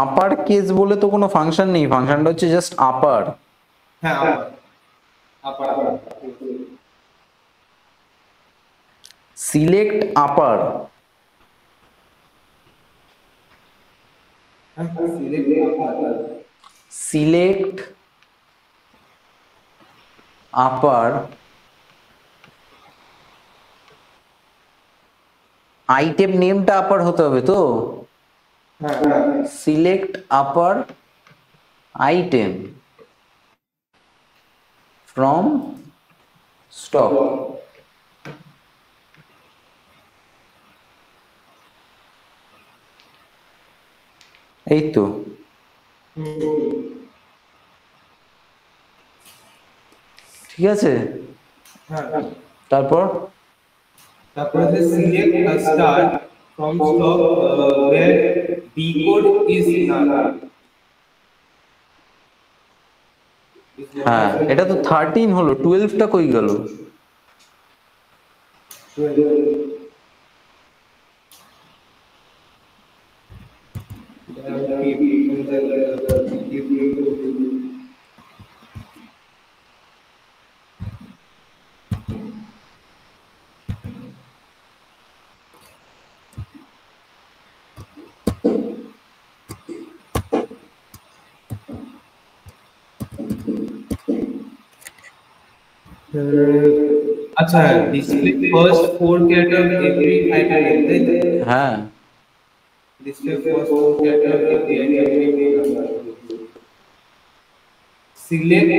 upper case বলে তো কোনো ফাংশন নেই, ফাংশনটা হচ্ছে জাস্ট আপার। হ্যাঁ upper select upper, select upper select upper item নেমটা আপার হতে হবে তো, select upper item from stock. এই তো, ঠিক আছে। তারপর তারপরে যে select star from stock where B code is null. হ্যাঁ, এটা তো 13 হলো, 12টা কই গেল? আচ্ছা, display first four character of every item name, তাই তো? হ্যাঁ, display first four character of every item name. Select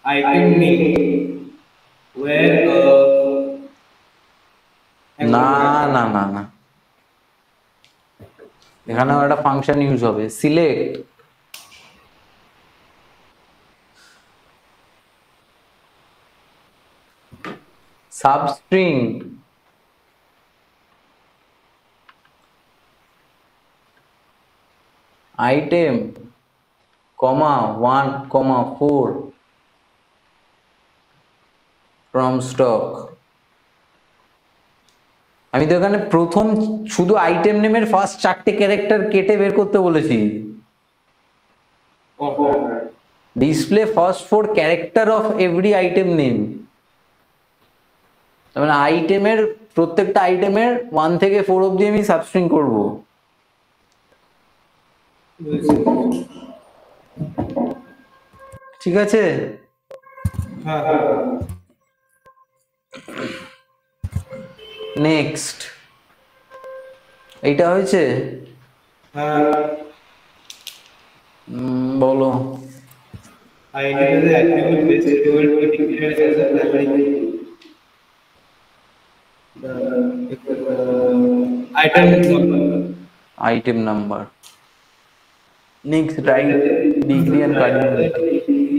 item name where না না না না, এখানেও একটা ফাংশন ইউজ হবে, select substring item comma 1,4 from stock. আমি তো এখানে প্রথম শুধু আইটেম নেমের ফার্স্ট 4টে ক্যারেক্টার কেটে বের করতে বলেছি। Display first 4 character of every item name, তার মানে আইটেমের প্রত্যেকটা আইটেমের 1 থেকে 4 অবধি আমি সাবস্ট্রিং করব। ঠিক আছে। নেক্সট, এইটা হয়েছে। বলো। Item is the attribute best able to be declared as a primary key. Item number. Item number. Next, right degree and cardinal.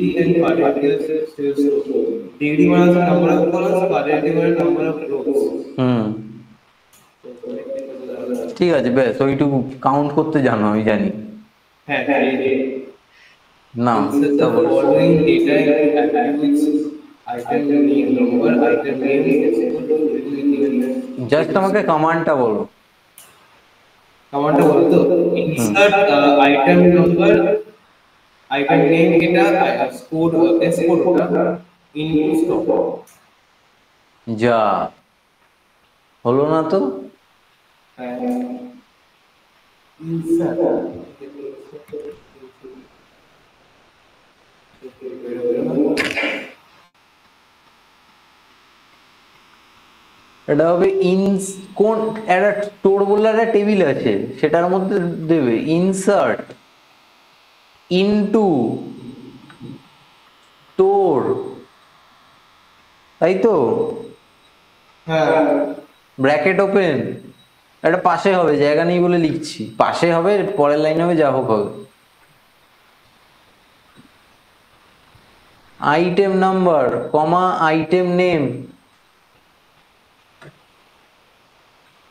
Degree and cardinal sales. Degree means number of columns, cardinal means number of rows. ঠিক আছে, ব্যাস ওইটুকু count করতে জানো, আমি জানি। হ্যাঁ, না, insert the following data into attributes: item name, number, item name, just আমাকে কমান্ডটা বলো। কমান্ডটা বলতো insert item number, item name এটা কোড এস কোডটা ইনটু স্টক। যা হলো না তো। insert এটা হবে কোন একটা স্টোর বলে একটা টেবিল আছে, সেটার মধ্যে দেবে ইনসার্ট ইনটু স্টোর, তাই তো? ব্র্যাকেট ওপেন, এটা পাশে হবে, জায়গা নেই বলে লিখছি, পাশে হবে, পরের লাইন হবে, যা হোক হবে। আইটেম নাম্বার কমা আইটেম নেম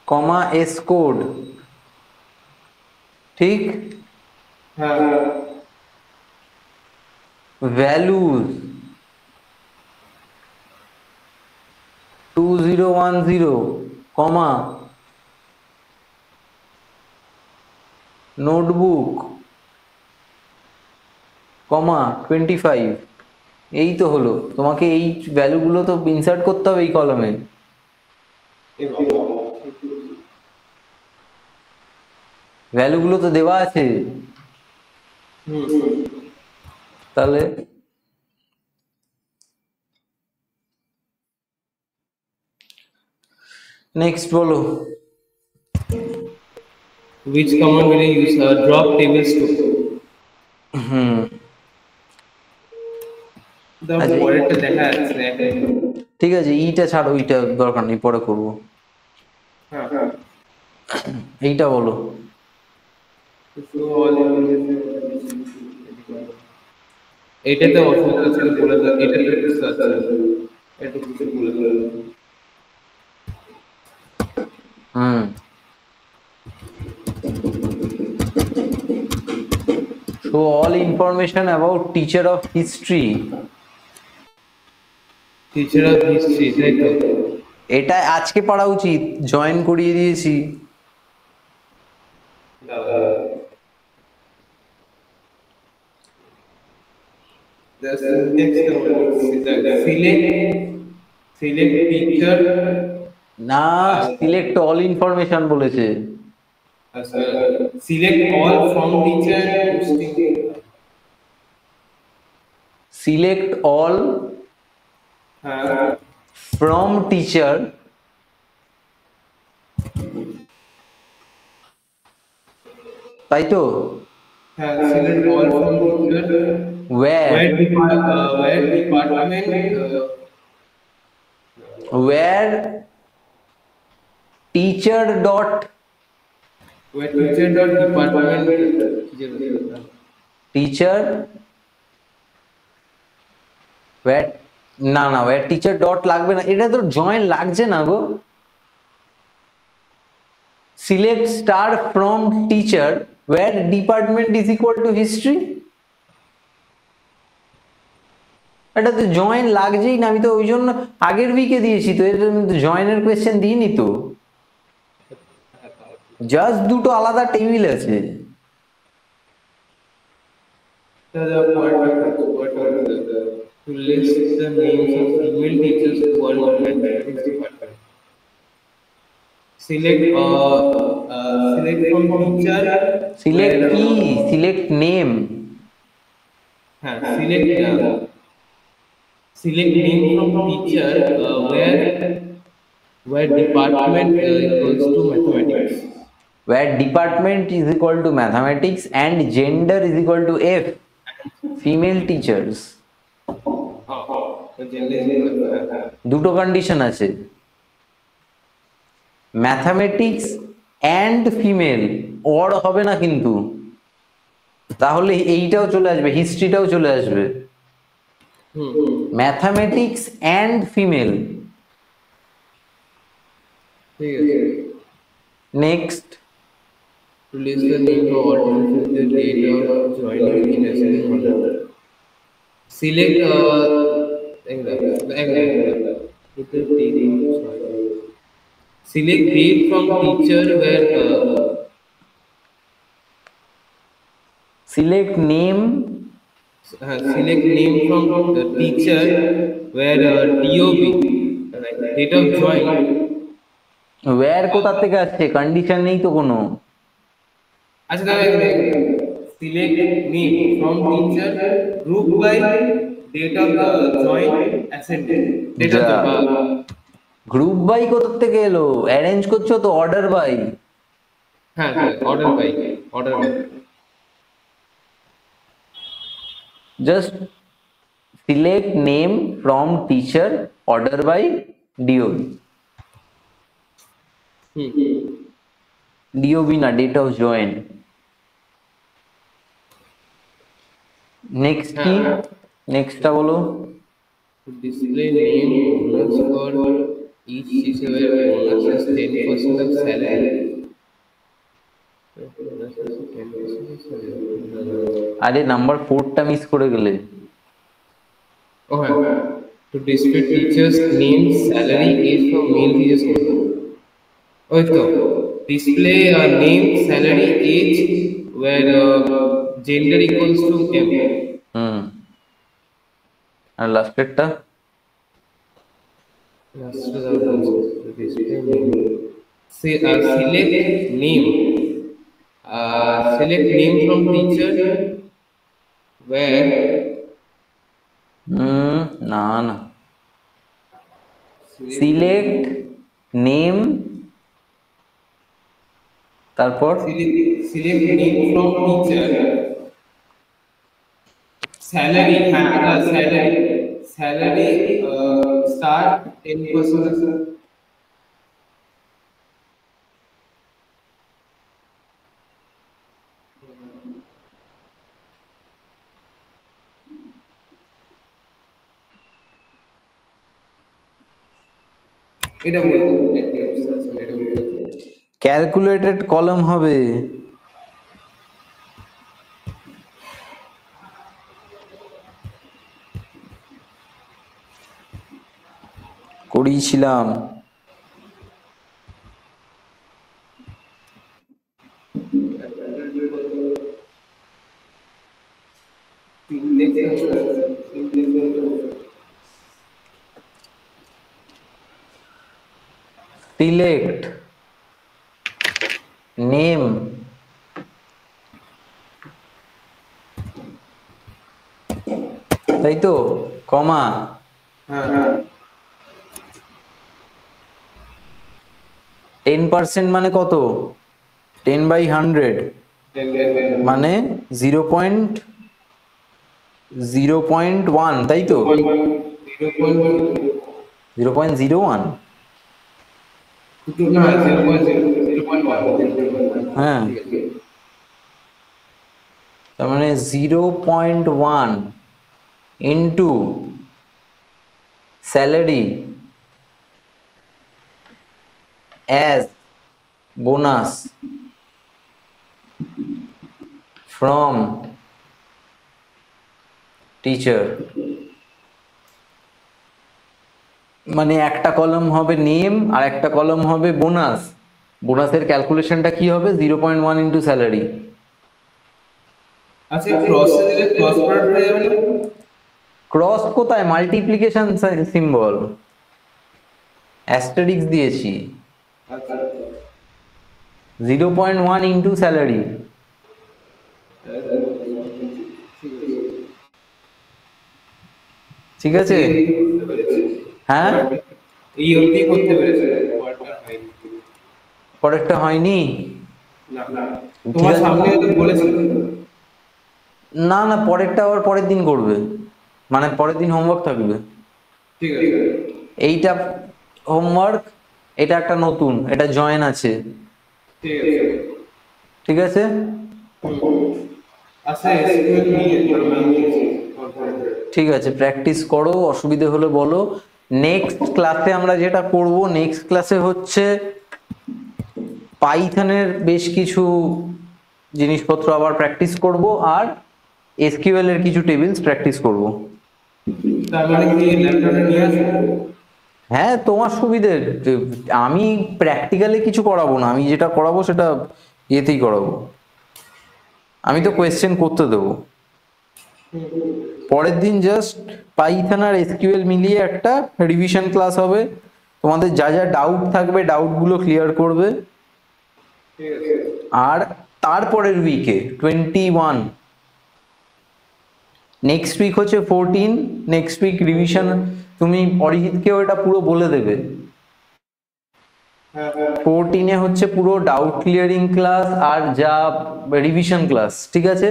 কমা এস কোড, ঠিক? ভ্যালুজ 2010 কমা নোটবুক কমা 25। এই তো হলো, তোমাকে এই ভ্যালুগুলো তো ইনসার্ট করতে হবে এই কলামে। ভ্যালুগুলো তো দেওয়া আছে, তাহলে নেক্সট বলো। Which command will you use? Drop tables to. Hmm. The আচ্ছা পরেরটা দেখা যাচ্ছে না এখন। ঠিক আছে, ইটা ছাড়ো, ইটা দরকার নেই, পরে করবো। হ্যাঁ। এইটা বলো। So all information. এটাতে অসুবিধা ছিল বলে দাও, এটাতে বুঝতে পারছি না, এটা কিছু বলে দাও। হুম। show all information about teacher of history. Teacher of history, তাই তো? এটা আজকে পড়া উচিত, জয়েন করিয়ে দিয়েছি। The syntax select teacher, না, সিলেক্ট অল ইনফরমেশন বলেছে। select all from teacher posting. Select all হ্যাঁ ফ্রম টিচার তাই তো? হ্যাঁ, select all from teacher where where department where teacher dot where teacher dot department teacher where না না where teacher dot লাগবে না, এটা তো জয়েন লাগছে না গো। select star from teacher where department is equal to history, এটা তো জয়েন লাগছেই না। আমি তো ওই জন্য আগের উইকে দিয়েছি তো, এটা জয়েনের কোয়েশ্চেন দিইনি তো, জাস্ট দুটো আলাদা টেবিল আছে। to list the names of female teachers who are in mathematics department. Select select from teacher. Select কি, সিলেক্ট নেম। হ্যাঁ, select name from teacher where department equals to mathematics. where department is equal to mathematics and gender is equal to F, female teachers. দুটো condition আছে, mathematics and female, or হবে না কিন্তু, তাহলে এইটাও চলে আসবে, হিস্ট্রিটাও চলে আসবে। Mathematics and female. ঠিক আছে, next. to list the name of audience with the date of joining in ascending order. Select with the date of joining. Select date from teacher where select name, select name from the teacher where DOB date of join. Where কোথা থেকে আসছে, condition নেই তো কোনো। আচ্ছা তাহলে select name from teacher group by date of join ascending. Date of group by কোথা থেকে এলো, অ্যারেঞ্জ করছো তো, অর্ডার বাই। হ্যাঁ order by just select name from teacher, order by DOB. DOB না, date of join. নেক্সট কি, নেক্সটটা বলো। display name bonus for each teacher where bonus is 10% of salary. আরে নাম্বার 4টা মিস করে গেলে। Oh, to display teachers name, salary, age for male teachers only. Oh, so display name, salary, age where gender equals to M. R লাস্টেরটা display name. Select name. Select name from teacher where না না, select name তারপর select name from teacher, salary, salary, start 10%. এটা বলতে এটা বলতে calculated column হবে। করিয়েছিলাম। Select name, তাই তো, কমা, হ্যাঁ 10% মানে কত? 10/100 মানে 0.1, তাই তো? 0.01, হ্যাঁ, তার মানে 0.1 into salary as bonus from teacher, মানে একটা কলাম হবে নেম আর একটা কলাম হবে বোনাস। বোনাসের ক্যালকুলেশনটা কি হবে? 0.1 ইন্টু স্যালারি। আচ্ছা ক্রস দিলে ক্রস প্রোডাক্ট হয়ে যাবে না? ক্রস কোথায়? মাল্টিপ্লিকেশন সিম্বল, অ্যাস্টেরিক্স দিয়েছি। 0.1 ইন্টু স্যালারি। ঠিক আছে, হ্যাঁ এই অবধি করতে পেরেছে, পরেরটা হয়নি। না তোমার সামনে তো বলেছিল। না না, পরেরটা আবার পরের দিন করবে, মানে পরের দিন হোমওয়ার্ক থাকবে। ঠিক আছে, এইটা হোমওয়ার্ক, এটা একটা নতুন, এটা জয়েন আছে। ঠিক আছে, ঠিক আছে, আচ্ছা এসকিউএল নিয়ে ঠিক আছে, প্র্যাকটিস করো, অসুবিধে হলে বলো। নেক্সট ক্লাসে আমরা যেটা করব, নেক্সট ক্লাসে হচ্ছে পাইথনের বেশ কিছু জিনিসপত্র আবার প্র্যাকটিস করব, আর এসকিউএল এর কিছু টেবিলস প্র্যাকটিস করব। তার মানে কি ল্যাপটপটা নিয়ে আসবো? হ্যাঁ, তোমার সুবিধে। আমি প্র্যাকটিক্যালি কিছু করাবো না, আমি যেটা করাবো সেটা ইয়েতেই করাবো। আমি তো কোয়েশ্চেন করতে দেবো। পরের দিন জাস্ট পাইথন আর এসকিউএল মিলিয়ে একটা রিভিশন ক্লাস হবে। তোমাদের যা যা ডাউট থাকবে ডাউটগুলো ক্লিয়ার করবে। আর তারপরের উইকে 21, নেক্সট উইক হচ্ছে 14, নেক্সট উইক রিভিশন। তুমি অরিজিৎকেও এটা পুরো বলে দেবে। 14-এ হচ্ছে পুরো ডাউট ক্লিয়ারিং ক্লাস আর যা রিভিশন ক্লাস, ঠিক আছে?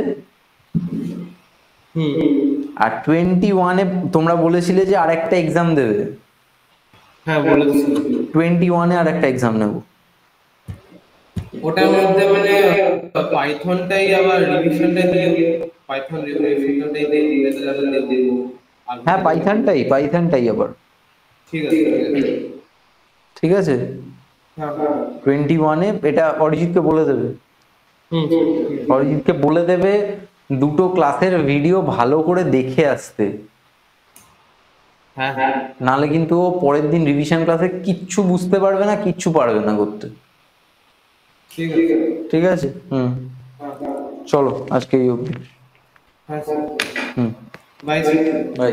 আর 21-এ তোমরা বলেছিলে যে আরেকটা এক্সাম দেবে। হ্যাঁ বলেছি, 21-এ আরেকটা এক্সাম নেব। ওটার মধ্যে মানে পাইথনটাই আবার রিভিশনটা দিয়ে পাইথন রিভিশনটাই দিয়ে যাবে দেব। হ্যাঁ, পাইথনটাই আবার। ঠিক আছে, ঠিক আছে, হ্যাঁ হ্যাঁ 21-এ এটা অরিজিৎকে বলে দেবে। অরিজিৎকে বলে দেবে দুটো ক্লাসের ভিডিও ভালো করে দেখে আসতে, হ্যাঁ হ্যাঁ নালে কিন্তু ও পরের দিন রিভিশন ক্লাসে কিচ্ছু বুঝতে পারবে না, কিচ্ছু পারবে না করতে। ঠিক আছে, ঠিক আছে, চলো আজকে এই অবধি। হ্যাঁ sir, hmm, bye sir. By.